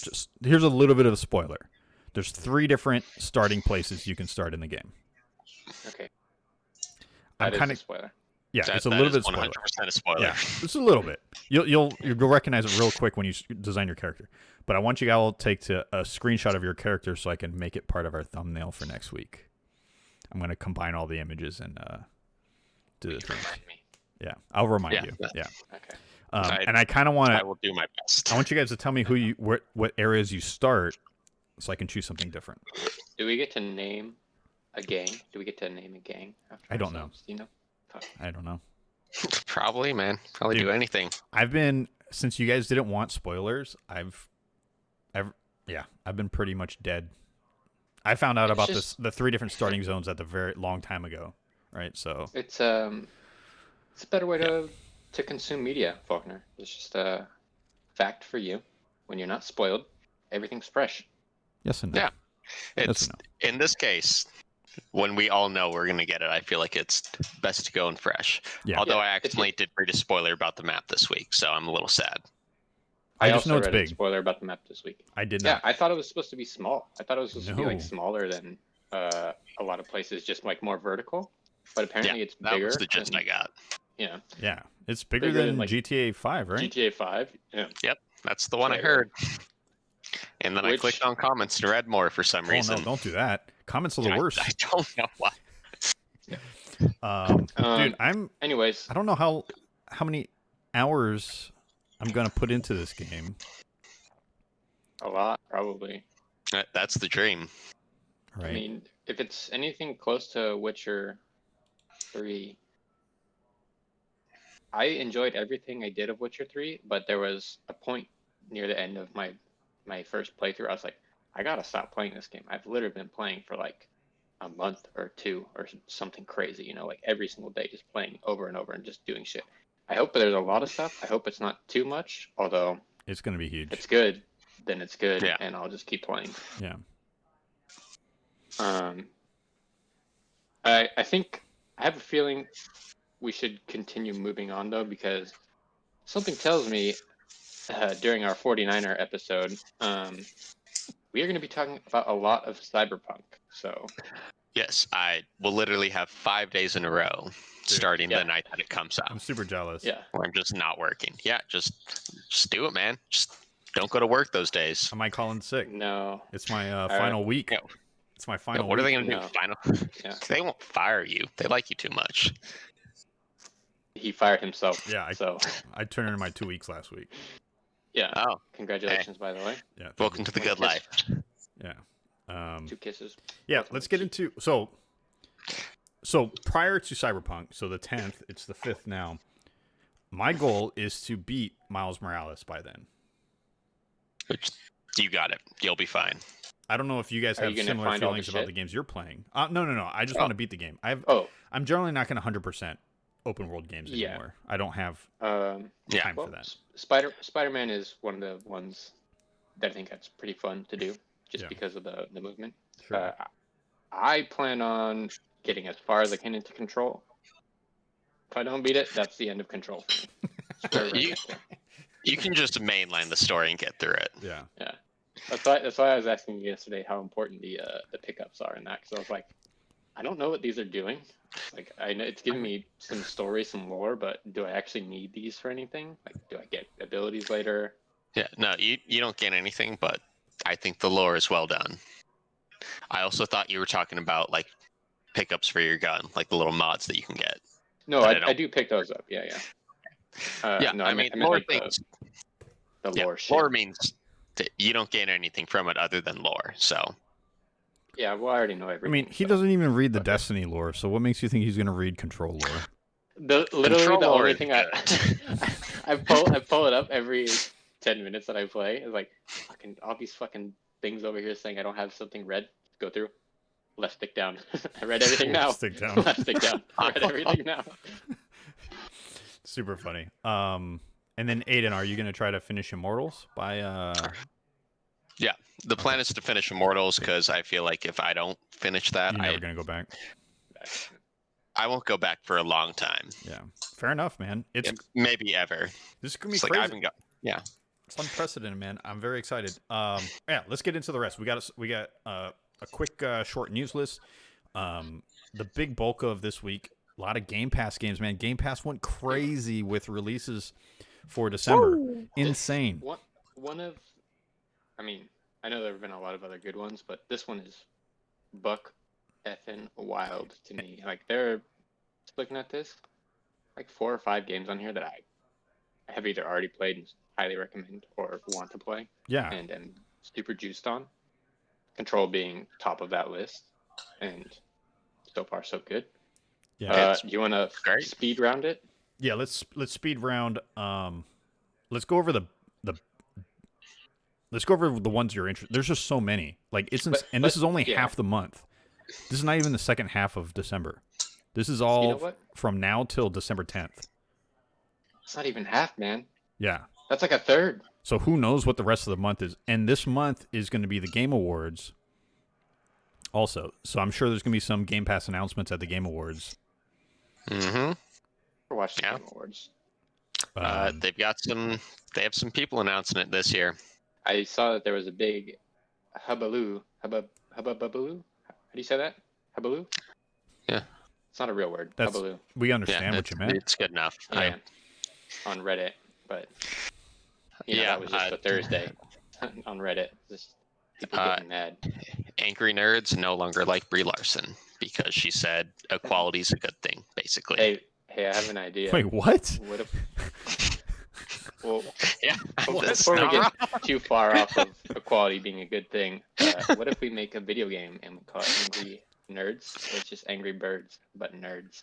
just here's a little bit of a spoiler. There's 3 different starting places you can start in the game. Okay. I'm That is kind a of, spoiler. yeah, That- it's a that little is bit spoiler. 100% a spoiler. Yeah, just a little bit. You'll recognize it real quick when you design your character. But I want you all to take a screenshot of your character so I can make it part of our thumbnail for next week. I'm gonna combine all the images and do the thing. Remind me. Yeah, I'll remind Yeah. you. Yeah. Okay. And I kind of want I to. will do my best. I want you guys to tell me what areas you start, so I can choose something different. Do we get to name a gang? Do we get to name a gang after I don't know. ourselves? Do you know? Fuck. I don't know. Probably, man. Probably Dude. do anything. I've been since you guys didn't want spoilers. I've been pretty much dead. I found out It's about just- the 3 different starting zones at the very long time ago, right? So It's a better way to consume media, Faulkner. It's just a fact for you. When you're not spoiled, everything's fresh. yes and no. Yeah. Yes It's and no. in this case, when we all know we're gonna get it, I feel like it's best to go in fresh. Yeah. Although Yeah, I it's- accidentally did read a spoiler about the map this week, so I'm a little sad. I also just know it's read a big. spoiler about the map this week. I did Yeah, not. I thought it was supposed to be small. I thought it was supposed to be like No. smaller than a lot of places, just like more vertical. But apparently it's That bigger. was the gist and- I got. Yeah, Yeah, it's bigger Bigger than than, like, GTA 5, right? GTA 5. Yeah. That's the one I Right, heard. And then I Which- clicked on comments to read more for some Oh reason. no, don't do that. Comments are the worst. I don't know why. Dude, I Anyways, don't know how many hours I'm gonna put into this game. a lot probably. That's the dream. Right. I mean, if it's anything close to Witcher 3, I enjoyed everything I did of Witcher 3, but there was a point near the end of my first playthrough. I was like, I gotta stop playing this game. I've literally been playing for like a month or two or something crazy, you know, like every single day, just playing over and over and just doing shit. I hope there's a lot of stuff. I hope it's not too much, although It's gonna be huge. if it's good, then it's good, Yeah. and I'll just keep playing. Yeah. I think I have a feeling we should continue moving on though, because something tells me during our 49er episode, we are going to be talking about a lot of Cyberpunk. So Yes, I will literally have 5 days in a row, starting yeah. the night that it comes I'm out, super jealous. yeah, where I'm just not working. Yeah, just do it, man. Just don't go to work those days. I might call in sick. no, It's my final week. Yeah. It's my Yeah, final what are week. they going to do? No. Final? Yeah. They won't fire you. They like you too much. he fired himself. Yeah, So I turned in my 2 weeks last week. yeah, Oh, congratulations by the way. Yeah. thank welcome you. to the good life. Yeah. 2 kisses. Yeah, Both on let's the get cheek. into so prior to Cyberpunk, so the 10th, it's the 5th now. My goal is to beat Miles Morales by then. Which you got it. You'll be fine. I don't know if you guys Are you have gonna similar find all the feelings about shit? the games you're playing. No. I just Oh. want to beat the game. Oh, I'm generally not going to 100% open world games Yeah. anymore. I don't have Yeah. time well, for that. Spider-Man is one of the ones that I think that's pretty fun to do, just Yeah. because of the movement. Sure. I plan on getting as far as I can into Control. If I don't beat it, that's the end of Control for me. It's very, very You- simple. You can just mainline the story and get through it. Yeah. That's why I was asking you yesterday how important the pickups are in that, because I was like, I don't know what these are doing. Like, I know it's giving me some story, some lore, but do I actually need these for anything? Like, do I get abilities later? Yeah, no, you don't get anything, but I think the lore is well done. I also thought you were talking about like pickups for your gun, like the little mods that you can get. No, But I I don't- do pick those up. Yeah. Yeah, No, I mean, I meant lore like things. the Yeah, lore shit. lore means that you don't gain anything from it other than lore. So Yeah, well, I already know I everything. mean, he so. doesn't even read the Okay. Destiny lore, so what makes you think he's going to read Control lore? Literally Control the lore only is thing good. I pull it up every 10 minutes that I play. It's like fucking all these fucking things over here saying I don't have something read. Go through. Left stick down. I read everything now. Left stick down. Left stick down. I read everything now. Super funny. And then Aiden, are you going to try to finish Immortals by the plan is to finish Immortals because I feel like if I don't finish that, you're never going to go back? I won't go back for a long time. Yeah. Fair enough, man. It's Maybe ever. this is going to be It's like I crazy. haven't got. Yeah. It's unprecedented, man. I'm very excited. Yeah, let's get into the rest. We got a quick short news list. The big bulk of this week, a lot of Game Pass games, man. Game Pass went crazy with releases for December. Insane. One of, I mean, I know there have been a lot of other good ones, but this one is buck effing wild to me. Like they're just looking at this, like 4 or 5 games on here that I have either already played and highly recommend or want to play, Yeah. and am super juiced on. Control being top of that list, and so far so good. Yeah. Do you want to great. speed round it? Yeah, let's speed round. Let's go over the let's go over the ones you're interested. There's just so many. Like and this is only half the month. This is not even the second half of December. This is all You know what? from now till December 10th. It's not even half, man. Yeah. That's like a third. So who knows what the rest of the month is? And this month is going to be the Game Awards. Also, so I'm sure there's going to be some Game Pass announcements at the Game Awards. Mm-hmm. Watch the Game Awards. They have some people announcing it this year. I saw that there was a big hubbaloo. Hubbaloo? How do you say that? Hubbaloo? Yeah. It's not a real word. That's, hubbaloo. we understand what you meant. It's good enough. Yeah. On Reddit, but that was just a Thursday on Reddit. Just people getting mad. Angry nerds no longer like Brie Larson because she said equality's a good thing, basically. Hey, I have an idea. Wait, what? What if? Well, yeah. Before we get too far off of equality being a good thing, what if we make a video game and we call it Angry Nerds? So it's just Angry Birds, but nerds.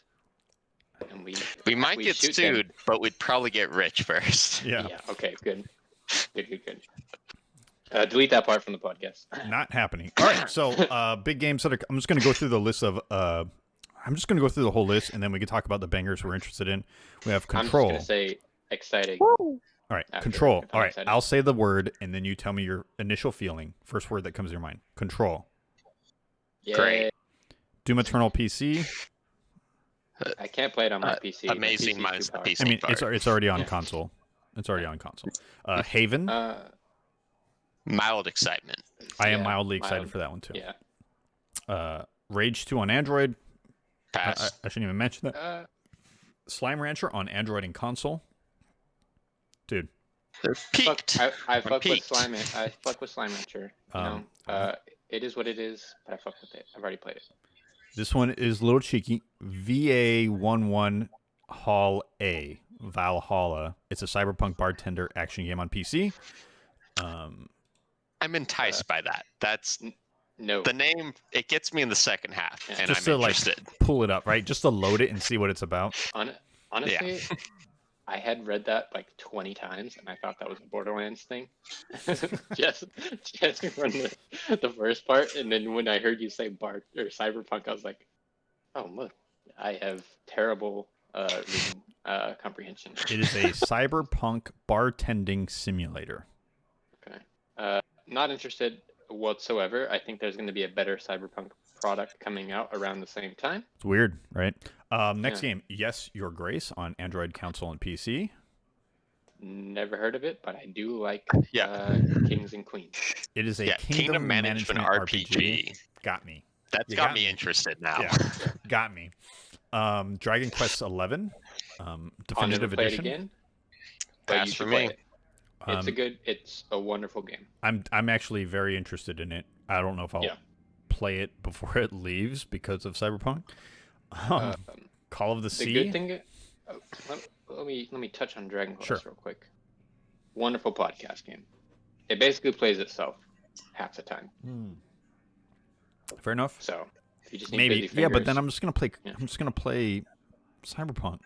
And we might get sued, but we'd probably get rich first. Yeah. Yeah. Okay. Good. Delete that part from the podcast. Not happening. All right. So, big games that are. I'm just going to go through the list of. I'm just going to go through the whole list, and then we can talk about the bangers we're interested in. We have Control. I'm just going to say exciting. All right. Control. All right. Excited. I'll say the word, and then you tell me your initial feeling. First word that comes to your mind. Control. Yay. Great. Doom Eternal PC. I can't play it on my PC. Amazing minus the PC. I mean, part. it's already on console. It's already on console. Haven. Mild excitement. I am mildly excited for that one too. Yeah. Rage 2 on Android. Pass. I shouldn't even mention that. Slime Rancher on Android and console. Dude. They're peaked. I fuck with Slime. I fuck with Slime Rancher. It is what it is, but I fuck with it. I've already played it. This one is a little cheeky. VA11 Hall A. Valhalla. It's a cyberpunk bartender action game on PC. I'm enticed by that. That's no. The name. It gets me in the second half, and just I'm to interested. Pull it up, right? Just to load it and see what it's about. Honestly, I had read that like 20 times, and I thought that was a Borderlands thing. just from the first part, and then when I heard you say Cyberpunk, I was like, oh look, I have terrible comprehension. It is a cyberpunk bartending simulator. Okay. Not interested whatsoever. I think there's going to be a better Cyberpunk product coming out around the same time. It's weird, right? Next game, Yes, Your Grace on Android, console, and PC. Never heard of it, but I do like Kings and Queens. It is a Kingdom Management RPG. Got me. That's got me interested now. Yeah, got me. Dragon Quest XI, Definitive Edition. Again, Pass for me. It's a wonderful game. I'm actually very interested in it. I don't know if I'll play it before it leaves because of Cyberpunk. Call of the Sea. The good thing. Let me touch on Dragon Quest real quick. Wonderful podcast game. It basically plays itself half the time. Fair enough. So if you just need maybe busy fingers, but then I'm just gonna play. I'm just gonna play Cyberpunk.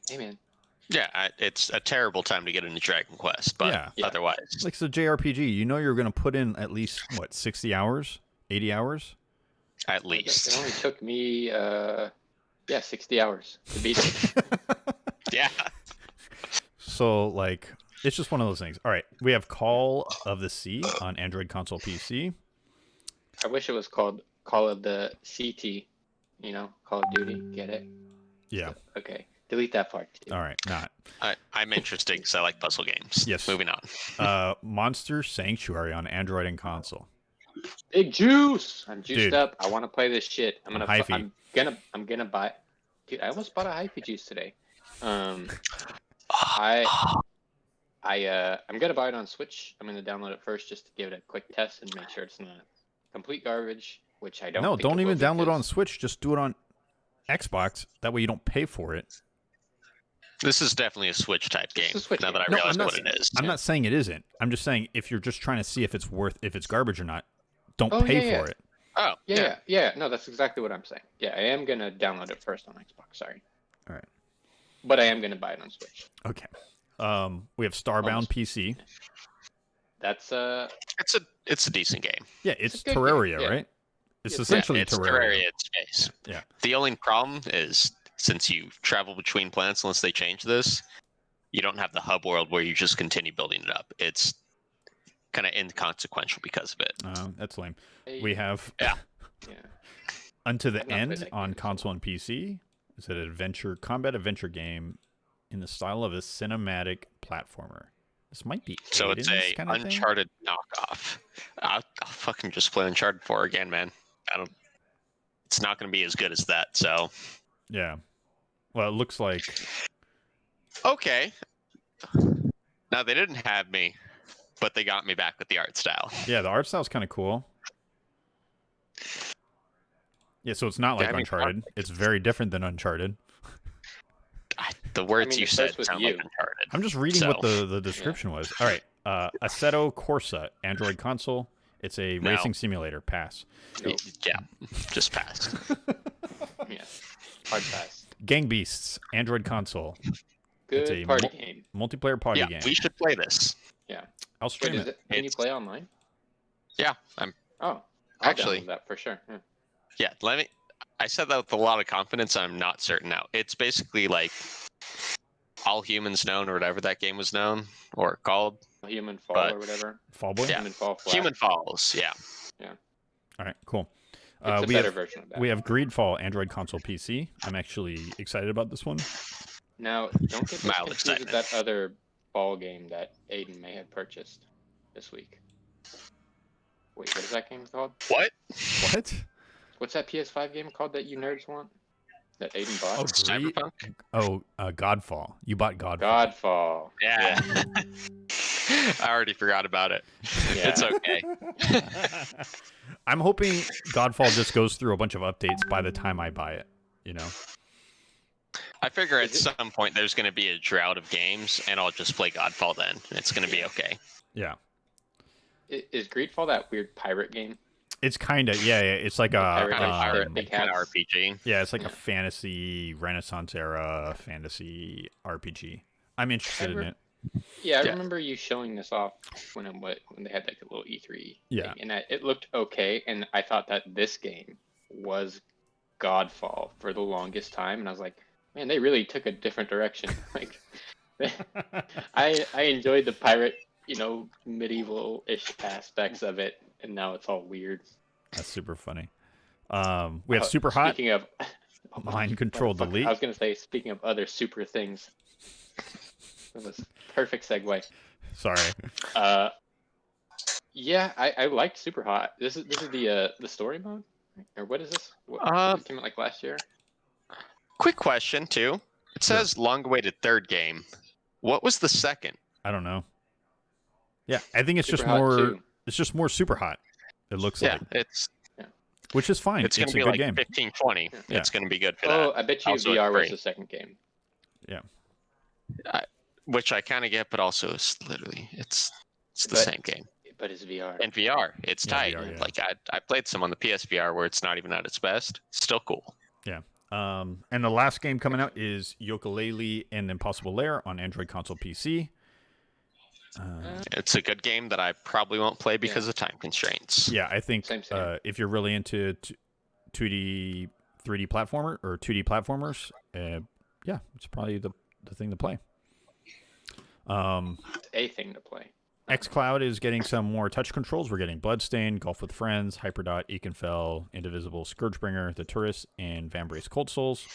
Hey man. Yeah, it's a terrible time to get into Dragon Quest, but otherwise, like it's a JRPG. You know you're gonna put in at least 60 hours, 80 hours. At least. It only took me 60 hours to beat it. Yeah. So like it's just one of those things. All right, we have Call of the Sea on Android, console, PC. I wish it was called Call of the CT. Call of Duty. Get it? Yeah. Okay. Delete that part too. All right, not. I'm interested because I like puzzle games. Yes. Moving on. Monster Sanctuary on Android and console. Big juice. I'm juiced up. I want to play this shit. I'm gonna buy. Dude, I almost bought a hyphy juice today. I'm gonna buy it on Switch. I'm gonna download it first just to give it a quick test and make sure it's not complete garbage which I don't. No, think don't it even will download it on because- Switch. Just do it on Xbox. That way you don't pay for it. This is definitely a Switch type This is game. a Switch Now that I game. No, realize I'm not what it is. I'm not saying it isn't. I'm just saying if you're just trying to see if it's garbage or not, don't Oh, pay yeah, for it. Oh, Yeah. No, that's exactly what I'm saying. Yeah, I am gonna download it first on Xbox. Sorry. All right. But I am gonna buy it on Switch. Okay. We have Starbound Almost. PC. That's It's a decent game. Yeah, it's a good game, Terraria, yeah. right? It's Yeah, essentially it's Terraria. in space. Yeah. The only problem is since you travel between planets, unless they change this, you don't have the hub world where you just continue building it up. It's kind of inconsequential because of it. That's lame. Hey, We have Yeah. yeah. Unto the I've not played End that on game console and PC. It's an combat adventure game in the style of a cinematic platformer. This might be So it's Aiden's a kind of thing. Uncharted knockoff. I'll fucking just play Uncharted 4 again, man. It's not going to be as good as that. So Yeah. Well, it looks like okay. Now they didn't have me, but they got me back with the art style. yeah, the art style's kind of cool. Yeah, so it's not like I mean, Uncharted. It's very different than Uncharted. The words mean, you it said starts with sound you. like Uncharted. I'm just reading what So- the description was. All right. Assetto Corsa, Android console. It's a No. racing simulator. Pass. Nope. Yeah, just pass. Yeah. Hard pass. Gang Beasts, Android console. It's Good a party game. Multiplayer party Yeah, game. we should play this. I'll Wait, stream is it. it? Can you It's- play online? Yeah, Oh, I'll Actually- download that for sure. Yeah. yeah. I said that with a lot of confidence. I'm not certain now. It's basically like All Humans Known or whatever that game was known or called. Human Fall But- or whatever. Fall Boy. Yeah. Human Fall Flat. Human Falls. Yeah. All right. Cool. It's a we better have version of that. we have Greedfall, Android console, PC. I'm actually excited about this one. Now, don't get this Mild confused with excitement. that other ball game that Aiden may have purchased this week. Wait, what is that game called? What? What? What's that PS5 game called that you nerds want? That Aiden bought? Oh, Greed- Cyberpunk? Oh, Godfall. You bought Godfall. Godfall. Yeah. I already forgot about it. Yeah. It's okay. I'm hoping Godfall just goes through a bunch of updates by the time I buy it. You know. I figure at Is it- some point there's going to be a drought of games, and I'll just play Godfall then. It's going to be okay. Yeah. Is Greedfall that weird pirate game? It's kind of yeah. It's like a Pirate Kind of Like pirate, big kind of hats. RPG. yeah. It's like a Yeah. fantasy Renaissance era fantasy RPG. I'm interested in it. Yeah, I Yeah. remember you showing this off when they had like a little E3 Yeah. thing, and it looked okay, and I thought that this game was Godfall for the longest time, and I was like, man, they really took a different direction. Like, I enjoyed the pirate, medieval-ish aspects of it, and now it's all weird. That's super funny. We have Oh, Super Hot, Speaking of Mind Control Fuck, Delete. I was gonna say, speaking of other super things, that was perfect segue. Sorry. Yeah, I liked Super Hot. This is the story mode, or what is this? It came out like last year. Quick question, too. It Sure. says long-awaited third game. What was the second? I don't know. Yeah, I think it's Super just Hot more. 2. It's just more Super Hot. It looks Yeah, like, it's which is fine. going It's to a be good like game. 15, 20. Yeah. It's going to be good for Oh, that. I bet you Also, VR it's was free. the second game. Which I kind of get, but also it's literally it's the But- same game. But it's VR. In VR, it's Yeah, tight. VR, yeah. Like I played some on the PSVR where it's not even at its best. Still cool. And the last game coming out is Yooka-Laylee and Impossible Lair on Android console, PC. It's a good game that I probably won't play because of time constraints. Yeah, I think Same. if you're really into 2D, 3D platformer or 2D platformers, yeah, it's probably the thing to play. It's a thing to play. xCloud is getting some more touch controls. We're getting Bloodstained, Golf with Friends, Hyperdot, Ekenfell, Indivisible, Scourgebringer, The Tourist, and Vambrace Cold Souls.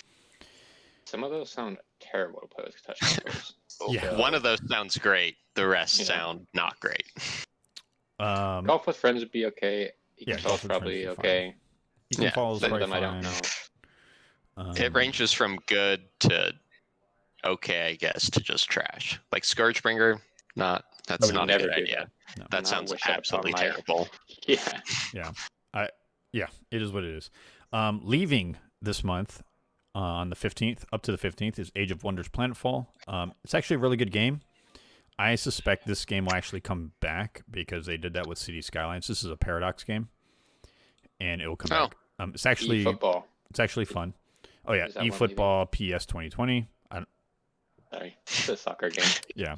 Some of those sound terrible to play with touch controls. Yeah. One of those sounds great. The rest Yeah. sound not great. Golf with friends would be okay. Yeah, Ekenfell's Golf with probably Friends would be okay. Yeah, Ekenfall is Some of probably them I don't fine. know. It ranges from good to okay, I guess, to just trash. Like Scourgebringer, that's Would not a never good do idea. No. That And I sounds wish that upon absolutely my- terrible. Yeah. Yeah, it is what it is. Leaving this month on the 15th, up to the 15th, is Age of Wonders Planetfall. It's actually a really good game. I suspect this game will actually come back because they did that with City Skylines. This is a Paradox game, and it will come back. It's actually eFootball. It's actually fun. Oh yeah, Is that one eFootball PS 2020. Sorry, it's a soccer game. Yeah.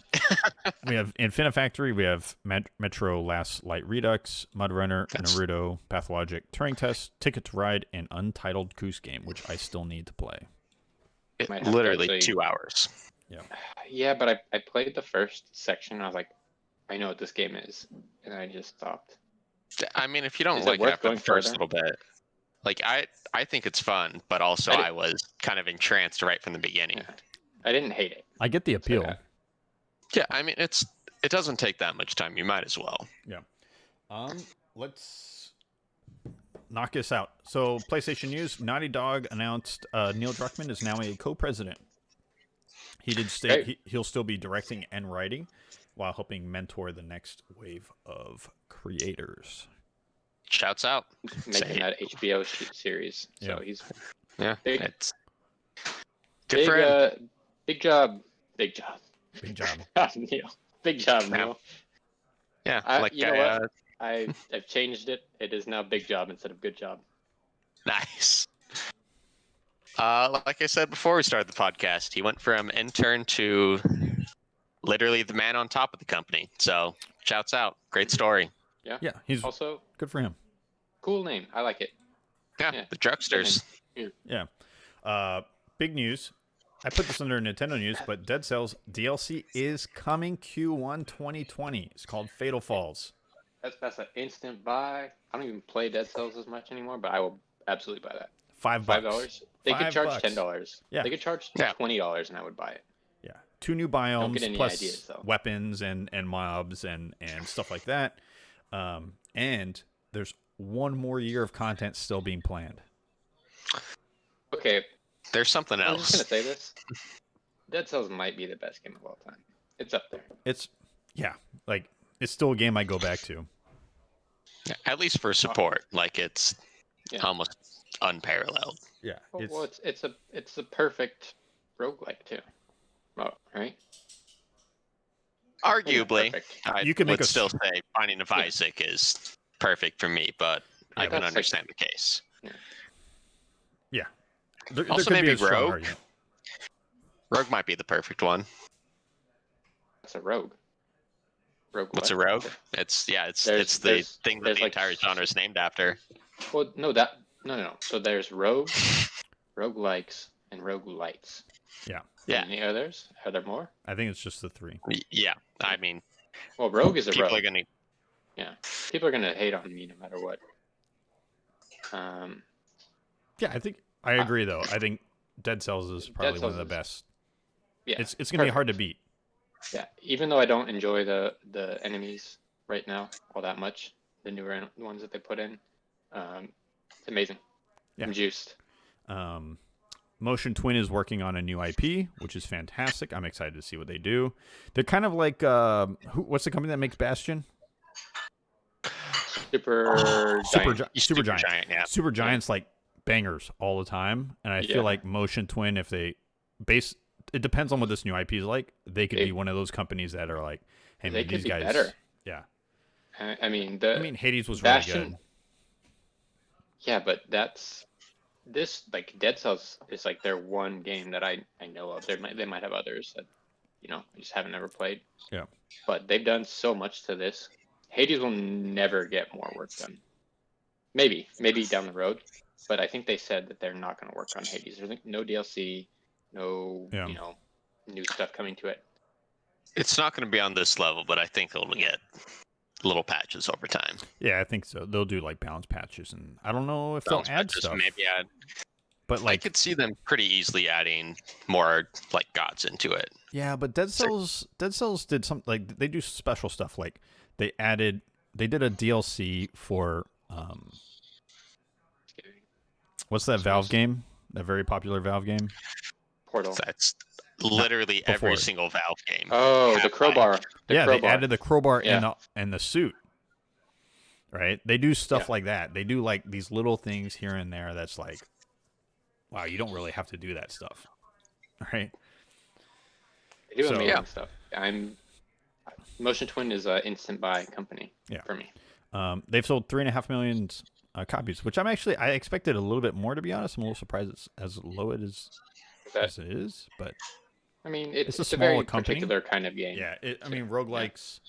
We have Infinifactory, we have Metro Last Light Redux, Mudrunner, Naruto, Pathologic, Turing Test, Ticket to Ride, and Untitled Goose Game, which I still need to play. Literally 2 hours. Yeah. Yeah, but I played the first section. And I was like, I know what this game is, and I just stopped. I mean, if you don't Is like it worth after the going first further? little bit, like I think it's fun, but also I was kind of entranced right from the beginning. Yeah. I didn't hate it. I get the appeal. Yeah, I mean it doesn't take that much time. You might as well. Yeah. Let's knock this out. So, PlayStation News: Naughty Dog announced Neil Druckmann is now a co-president. He did state he'll still be directing and writing, while helping mentor the next wave of creators. Shouts out. Making that HBO series. So he's big. It's Big, good for him. big job. Big job. Big job. Neil. Big job, Neil. Yeah, you know what? I've changed it. It is now big job instead of good job. Nice. Like I said before we started the podcast, he went from intern to literally the man on top of the company. So, shouts out. Great story. Yeah. Yeah, he's Also good for him. cool name. I like it. Yeah. The Drugsters. Yeah. Big news. I put this under Nintendo news, but Dead Cells DLC is coming Q1 2020. It's called Fatal Falls. That's an instant buy. I don't even play Dead Cells as much anymore, but I will absolutely buy that. $5. $5. They could charge $5. $10. Yeah. They could charge $20 and I would buy it. Yeah. 2 new Don't biomes get any plus ideas, though. weapons and mobs and stuff like that. And there's one more year of content still being planned. Okay. There's something else. I'm just going to say this. Dead Cells might be the best game of all time. It's up there. It's still a game I go back to. At least for support. Like it's almost unparalleled. Yeah. Well, it's a perfect roguelike too. Oh, right? Arguably, I You can make would a still say Binding of Isaac is perfect for me, but I can that's understand the case. Yeah. There Also, could be maybe a strong Rogue. argument. Rogue might be the perfect one. That's a rogue. Rogue What's what? a rogue? It's the thing that the entire genre is named after. Well, no. So there's rogue, roguelikes, and roguelites. Yeah. Yeah. Any others? Are there more? I think it's just the 3. Yeah, I mean, Well, rogue is a people rogue. are gonna. Yeah, people are gonna hate on me no matter what. Yeah, I agree though. I think Dead Cells is probably one of the best. Yeah, It's going to be hard to beat. Yeah, even though I don't enjoy the enemies right now all that much, the newer ones that they put in, it's amazing. Yeah. I'm juiced. Motion Twin is working on a new IP, which is fantastic. I'm excited to see what they do. They're kind of like what's the company that makes Bastion? Super Giant. Super Giant. Yeah. Super Giant's like bangers all the time, and I feel like Motion Twin, if they it depends on what this new IP is like. They could be one of those companies that are like, hey, They man, could these be guys. better. Yeah. I mean, Hades was Bastion, really good. Yeah, but this like Dead Cells is like their one game that I know of. They might have others that I just haven't ever played. Yeah. But they've done so much to this. Hades will never get more work done. Maybe down the road, but I think they said that they're not going to work on Hades. There's no DLC, no new stuff coming to it. It's not going to be on this level, but I think it'll get little patches over time. Yeah, I think so. They'll do like balance patches, and I don't know if they'll add stuff. Maybe add. But I could see them pretty easily adding more like gods into it. Yeah, but Dead Cells did something like they do special stuff. Like they did a DLC for what's that Valve game? That very popular Valve game? Portal. That's literally every single Valve game. Oh, the crowbar. They added the crowbar and the suit. right? They do stuff like that. They do like these little things here and there that's like, wow, you don't really have to do that stuff, right? They do amazing stuff. Motion Twin is an instant buy company for me. They've sold 3.5 million copies, which I expected a little bit more, to be honest. I'm a little surprised it's as low as it is, but I mean, it's a a small very company. particular kind of game. Yeah, I mean, roguelikes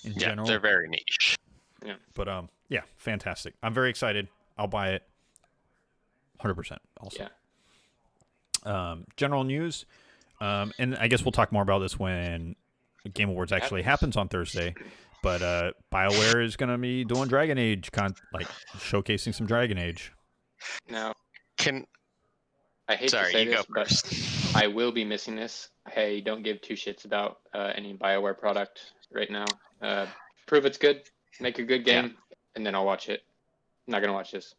in general. They're very niche. Yeah. But fantastic. I'm very excited. I'll buy it 100% also. Yeah. General news, and I guess we'll talk more about this when Game Awards actually happens on Thursday. But BioWare is going to be doing Dragon Age, showcasing some Dragon Age. Now, I hate to say this, but I will be missing this. Hey, don't give two shits about any BioWare product right now. Prove it's good, make a good game, and then I'll watch it. I'm not going to watch this.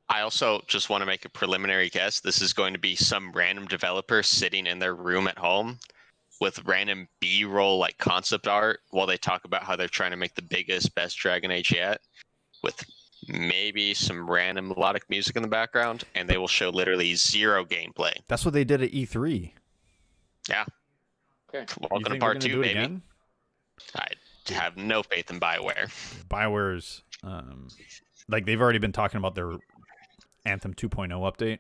I also just want to make a preliminary guess. This is going to be some random developer sitting in their room at home with random B-roll like concept art while they talk about how they're trying to make the biggest, best Dragon Age yet, with maybe some random melodic music in the background, and they will show literally zero gameplay. That's what they did at E3. Yeah. Okay. Welcome to part 2, baby. Again? I have no faith in BioWare. BioWare's like they've already been talking about their Anthem 2.0 update,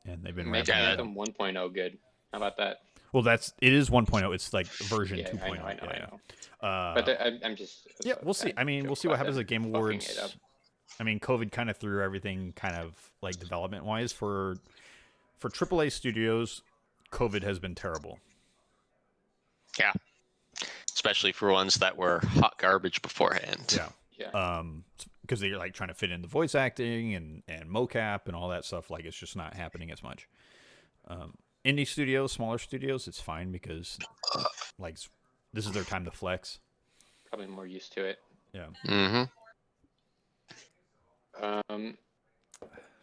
and they've been making Anthem 1.0 good. How about that? Well, it is 1.0. It's like version 2.0. I know. But I'm just... we'll see. I mean, we'll see what happens at Game Awards. I mean, COVID kind of threw everything kind of like development-wise for AAA studios. COVID has been terrible. Yeah. Especially for ones that were hot garbage beforehand. Yeah. Because they're like trying to fit in the voice acting and mocap and all that stuff. Like it's just not happening as much. Indie studios, smaller studios, it's fine because like this is their time to flex. Probably more used to it. Yeah.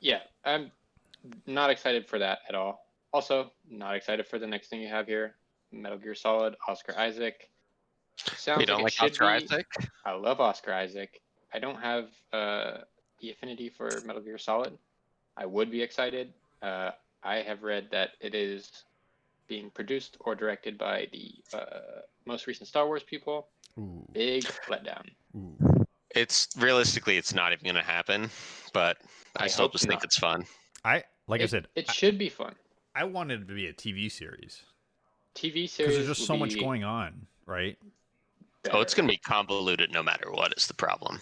Yeah, I'm not excited for that at all. Also, not excited for the next thing you have here, Metal Gear Solid, Oscar Isaac. You don't like Oscar Isaac? I love Oscar Isaac. I don't have the affinity for Metal Gear Solid. I would be excited. I have read that it is being produced or directed by the most recent Star Wars people. Ooh. Big letdown. Ooh. It's realistically, it's not even going to happen, but I still just think it's fun. I said, it should be fun. I wanted it to be a TV series. TV series because there's just so much going on, right? Better. Oh, it's going to be convoluted no matter what is the problem.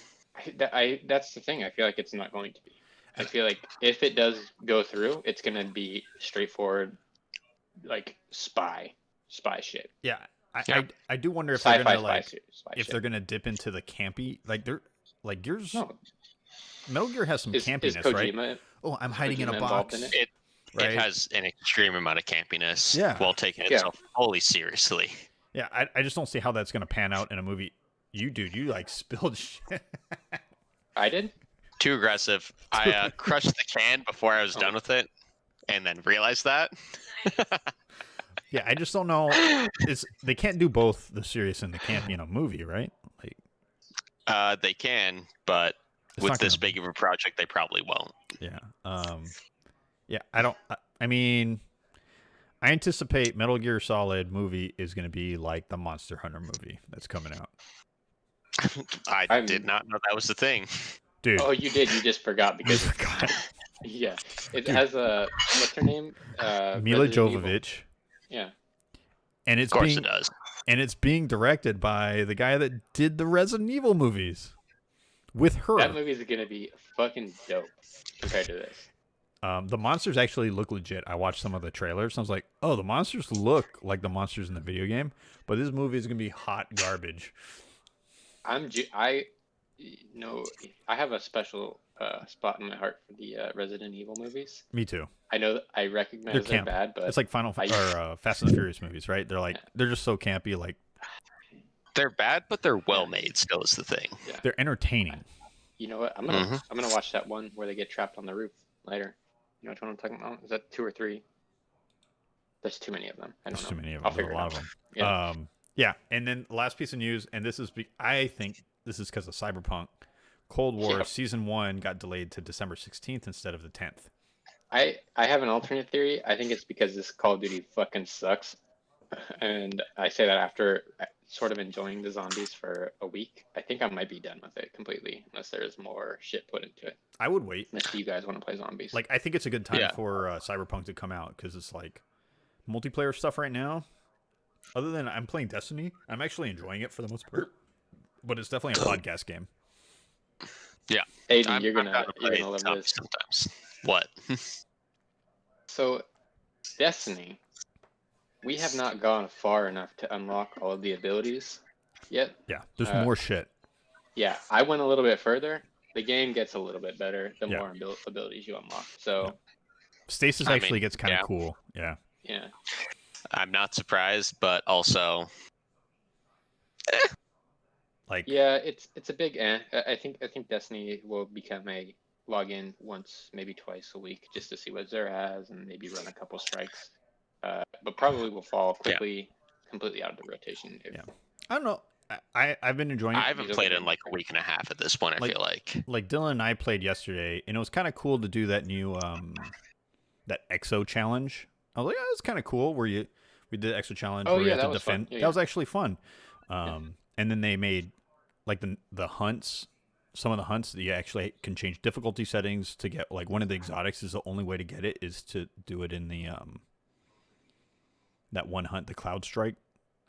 That's the thing. I feel like it's not going to be. I feel like if it does go through, it's going to be straightforward, like spy shit. Yeah. I do wonder if they're gonna they're gonna dip into the campy, like they're like Gears. No. Metal Gear has some campiness, right? Oh, I'm hiding in a box. It has an extreme amount of campiness while taking itself fully seriously. Yeah, I just don't see how that's gonna pan out in a movie. You like spilled shit. I did. Too aggressive. I crushed the can before I was done with it, and then realized that. Yeah, I just don't know. They can't do both the serious and the campy in a movie, right? Like, they can, but with this big of a project, they probably won't. Yeah. Yeah. I mean, I anticipate Metal Gear Solid movie is going to be like the Monster Hunter movie that's coming out. I did not know that was the thing, dude. Oh, you did. You just forgot because yeah, it has a what's her name? Mila Jovovich. Yeah. And it does. And it's being directed by the guy that did the Resident Evil movies with her. That movie is going to be fucking dope compared to this. The monsters actually look legit. I watched some of the trailers. And I was like, oh, the monsters look like the monsters in the video game, but this movie is going to be hot garbage. I have a special spot in my heart for the Resident Evil movies. Me too. I know that I recognize they're bad, but it's like Fast and the Furious movies, right? They're like they're just so campy. Like they're bad, but they're well made. Still, is the thing. Yeah. They're entertaining. You know what? I'm gonna watch that one where they get trapped on the roof later. You know which one I'm talking about? Is that 2 or 3? There's too many of them. I don't know. Too many of them. I'll figure a lot it out. of them. Yeah. And then the last piece of news, and I think this is because of Cyberpunk. Cold War Yep. Season 1 got delayed to December 16th instead of the 10th. I have an alternate theory. I think it's because this Call of Duty fucking sucks. And I say that after sort of enjoying the zombies for a week. I think I might be done with it completely, unless there's more shit put into it. I would wait. Unless you guys want to play zombies. Like, I think it's a good time Yeah. for Cyberpunk to come out because it's like multiplayer stuff right now. Other than I'm playing Destiny, I'm actually enjoying it for the most part. But it's definitely a podcast game. Yeah. Aiden, I'm down to you're play gonna love zombies this. sometimes. What? So, Destiny, we have not gone far enough to unlock all of the abilities yet. Yeah, there's Uh, more shit. Yeah, I went a little bit further. The game gets a little bit better the Yeah. more abilities you unlock. So, Stasis I actually mean, gets kind of yeah. cool. Yeah. yeah. I'm not surprised, but also Like, Yeah, it's a big I think Destiny will become a login once, maybe twice a week, just to see what Xur has and maybe run a couple strikes. But probably will fall quickly, completely out of the rotation. Yeah. I don't know. I've been enjoying it. I haven't played in like a week and a half at this point, I Like- feel like. Like Dylan and I played yesterday, and it was kind of cool to do that new that EXO challenge. I was like, oh, that's kind of cool. We did the EXO challenge Oh, where you yeah, have to that was fun. defend. Yeah, That yeah. was actually fun. And then they made like the hunts. Some of the hunts that you actually can change difficulty settings to get. Like one of the exotics is the only way to get it is to do it in the that one hunt, the Cloud Strike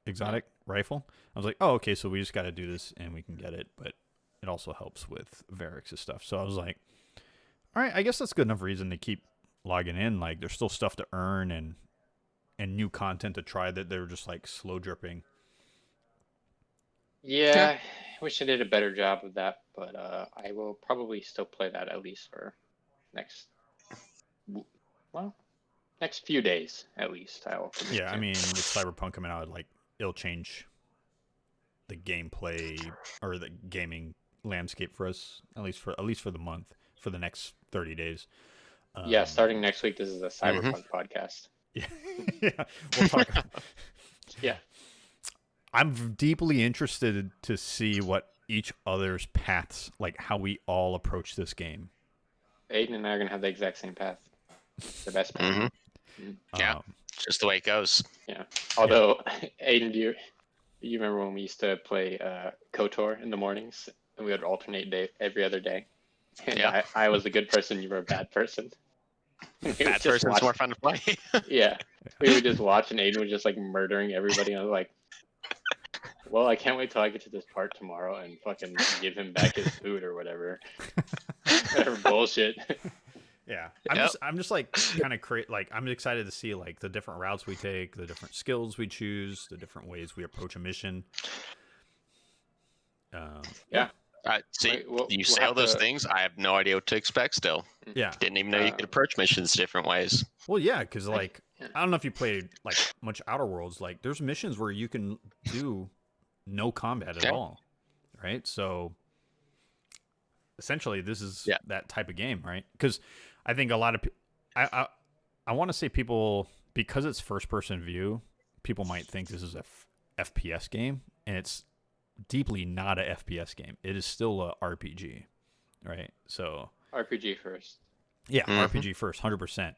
exotic rifle. I was like, oh, okay, so we just got to do this and we can get it, but it also helps with Varrix's stuff. So I was like, all right, I guess that's good enough reason to keep logging in. Like, there's still stuff to earn and new content to try that they're just like slow dripping. Yeah, I wish I did a better job of that, but I will probably still play that at least for next few days at least. I'll commit Yeah, I to. mean, with Cyberpunk coming out, like it'll change the gameplay or the gaming landscape for us at least for the month, for the next 30 days. Yeah, starting next week, this is a Cyberpunk podcast. Yeah, yeah, we'll talk. Yeah. I'm deeply interested to see what each other's paths, like how we all approach this game. Aiden and I are gonna have the exact same path. The best path. Mhm. Yeah. Just the way it goes. Yeah. Although, Aiden, do you remember when we used to play KOTOR in the mornings and we would alternate every other day? And Yeah. I was a good person, you were a bad person. We would Bad just person's watch- more fun to play. Yeah. We would just watch and Aiden was just like murdering everybody. I was like, well, I can't wait till I get to this part tomorrow and fucking give him back his food or whatever. Whatever bullshit. Yeah, Yep. I'm just like kind of I'm excited to see like the different routes we take, the different skills we choose, the different ways we approach a mission. Yeah. See, We'll you say all have those to- things. I have no idea what to expect still. Yeah. Didn't even know you could approach missions different ways. Well, yeah, because like yeah. I don't know if you played like much Outer Worlds. Like there's missions where you can do no combat at Yeah. all, right? So essentially, this is that type of game, right? Because I think a lot of I want to say people, because it's first person view, people might think this is a FPS game, and it's deeply not a FPS game. It is still a RPG, right? So RPG first. yeah, Mhm. RPG first, 100%.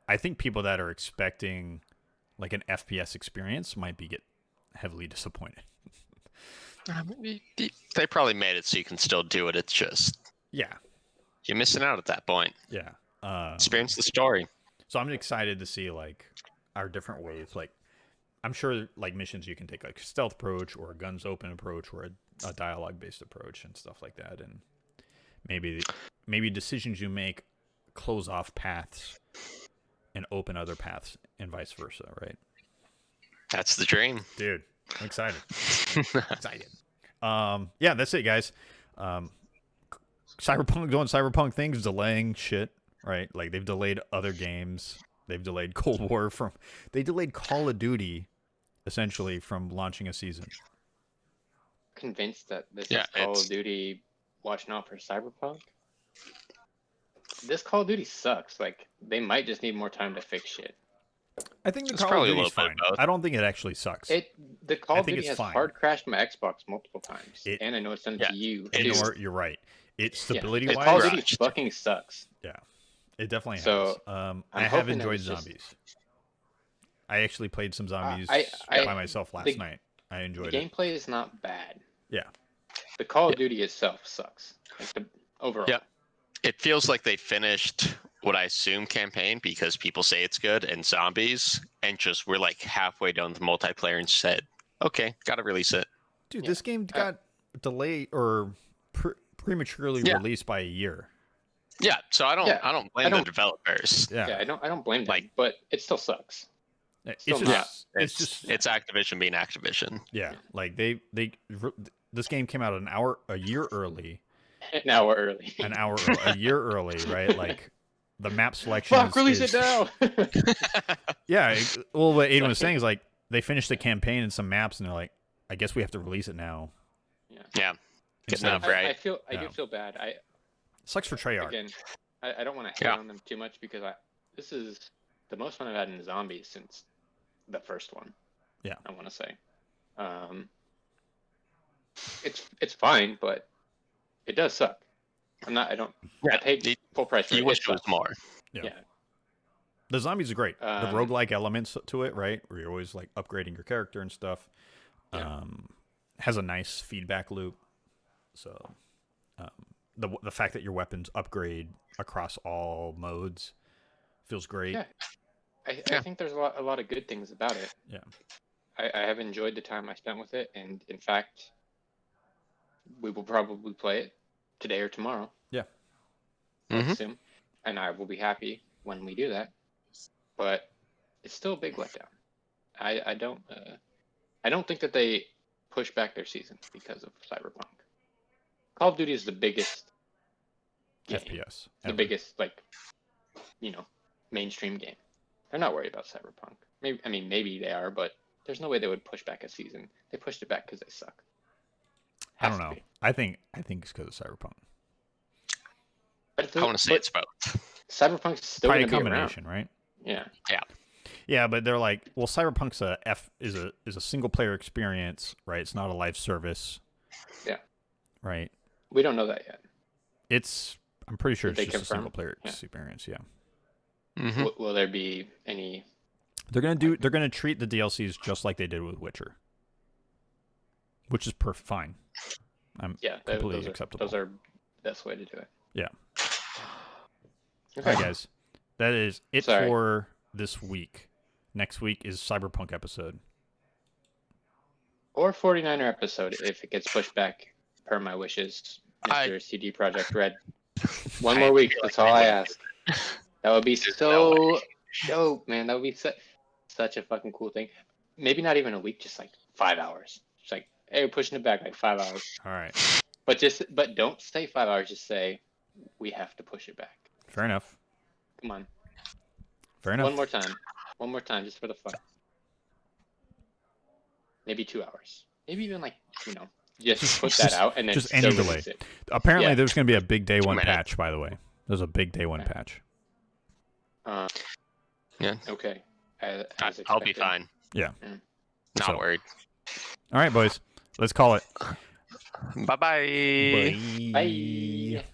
I think people that are expecting like an FPS experience might get heavily disappointed. They probably made it so you can still do it. It's just Yeah, you're missing out at that point. yeah. Experience the story. So I'm excited to see like our different ways. Like I'm sure like missions you can take like a stealth approach or a guns open approach or a dialogue based approach and stuff like that. And maybe decisions you make close off paths and open other paths and vice versa, right? That's the dream. Dude, I'm excited. Excited. Yeah, that's it, guys. Cyberpunk doing cyberpunk things, delaying shit, right? Like they've delayed other games. They've delayed Cold War they delayed Call of Duty essentially from launching a season. Convinced that this Yeah, is Call it's- of Duty watching out for Cyberpunk. This Call of Duty sucks. Like they might just need more time to fix shit. I think the It's Call of probably a Duty's little bit fine. of both. I don't think it actually sucks. The Call I of think Duty it's has fine. hard crashed my Xbox multiple times, It- and I know it's done Yeah, to you And too. you're right. It Yeah, stability the wise, Call of Duty crashed. fucking sucks. yeah, it definitely So, has. I I'm have hoping that enjoyed it's just- zombies. I actually played some zombies I- by myself last night. I The enjoyed it. gameplay is not bad. Yeah. The Call of Duty itself sucks. Like the overall. Yep. It feels like they finished what I assume campaign because people say it's good and zombies, and just we're like halfway done the multiplayer and said, okay, gotta release it. Dude, Yeah. this game got delayed or prematurely Yeah. released by a year. Yeah, so I don't blame the don't- developers. Yeah. I don't blame them, Like- but it still sucks. It's still just, not. it's just, It's Activision being Activision. yeah. Like this game came out a year early, An hour early. a year early, right? Like the map selection. Fuck, release it now. Yeah. Well, what Aiden was saying is like they finished the campaign and some maps, and they're like, I guess we have to release it now. Yeah, getting Instead up of- right. I do feel bad. Sucks for Treyarch. Again, I don't want to hate Yeah. on them too much because this is the most fun I've had in zombies since the first one. Yeah. I want to say, it's fine, but it does suck. I paid full price for it. You wish It it was sucks. more. Yeah. Yeah. The zombies are great. The Um, roguelike elements to it, right? Where you're always like upgrading your character and stuff. Yeah. Has a nice feedback loop. So the fact that your weapons upgrade across all modes feels great. Yeah. I think there's a lot of good things about it. Yeah. I have enjoyed the time I spent with it, and in fact, we will probably play it today or tomorrow. Yeah. I Mhm. assume, and I will be happy when we do that. But it's still a big letdown. I don't think that they push back their season because of Cyberpunk. Call of Duty is the biggest game, FPS. the ever. biggest mainstream game. They're not worried about Cyberpunk. Maybe they are, but there's no way they would push back a season. They pushed it back because they suck. I Has don't to know. be. I think it's because of Cyberpunk. But I want to say it's both. Cyberpunk's still Probably going a to be around. combination, right? Yeah. Yeah, but they're like, well, Cyberpunk's is a single player experience, right? It's not a live service. Yeah. Right. We don't know that yet. I'm pretty sure Did it's they just a single confirm? player Yeah. experience. Yeah. Mhm. Will there be any? They're gonna treat the DLCs just like they did with Witcher, which is fine. Yeah, completely those acceptable. Those are the best way to do it. Yeah. Okay. All right, guys, that is it Sorry. for this week. Next week is Cyberpunk episode. Or 49er episode if it gets pushed back per my wishes, Mr. CD Projekt Red. One more week. That's all I ask. That would be so dope, man. That would be such a fucking cool thing. Maybe not even a week, just like 5 hours. Just like, hey, we're pushing it back like 5 hours. All right. But don't say 5 hours. Just say we have to push it back. Fair enough. Come on. Fair enough. One more time, just for the fun. Maybe 2 hours. Maybe even just put that out and then just still any delay. release it. Apparently, Yeah. there's going to be a big day one minutes. patch. By the way, there's a big day one Okay. patch. Yeah. Okay. As I'll be expected. fine. Yeah. Not So- worried. All right, boys. Let's call it. Bye-bye. Bye. Bye.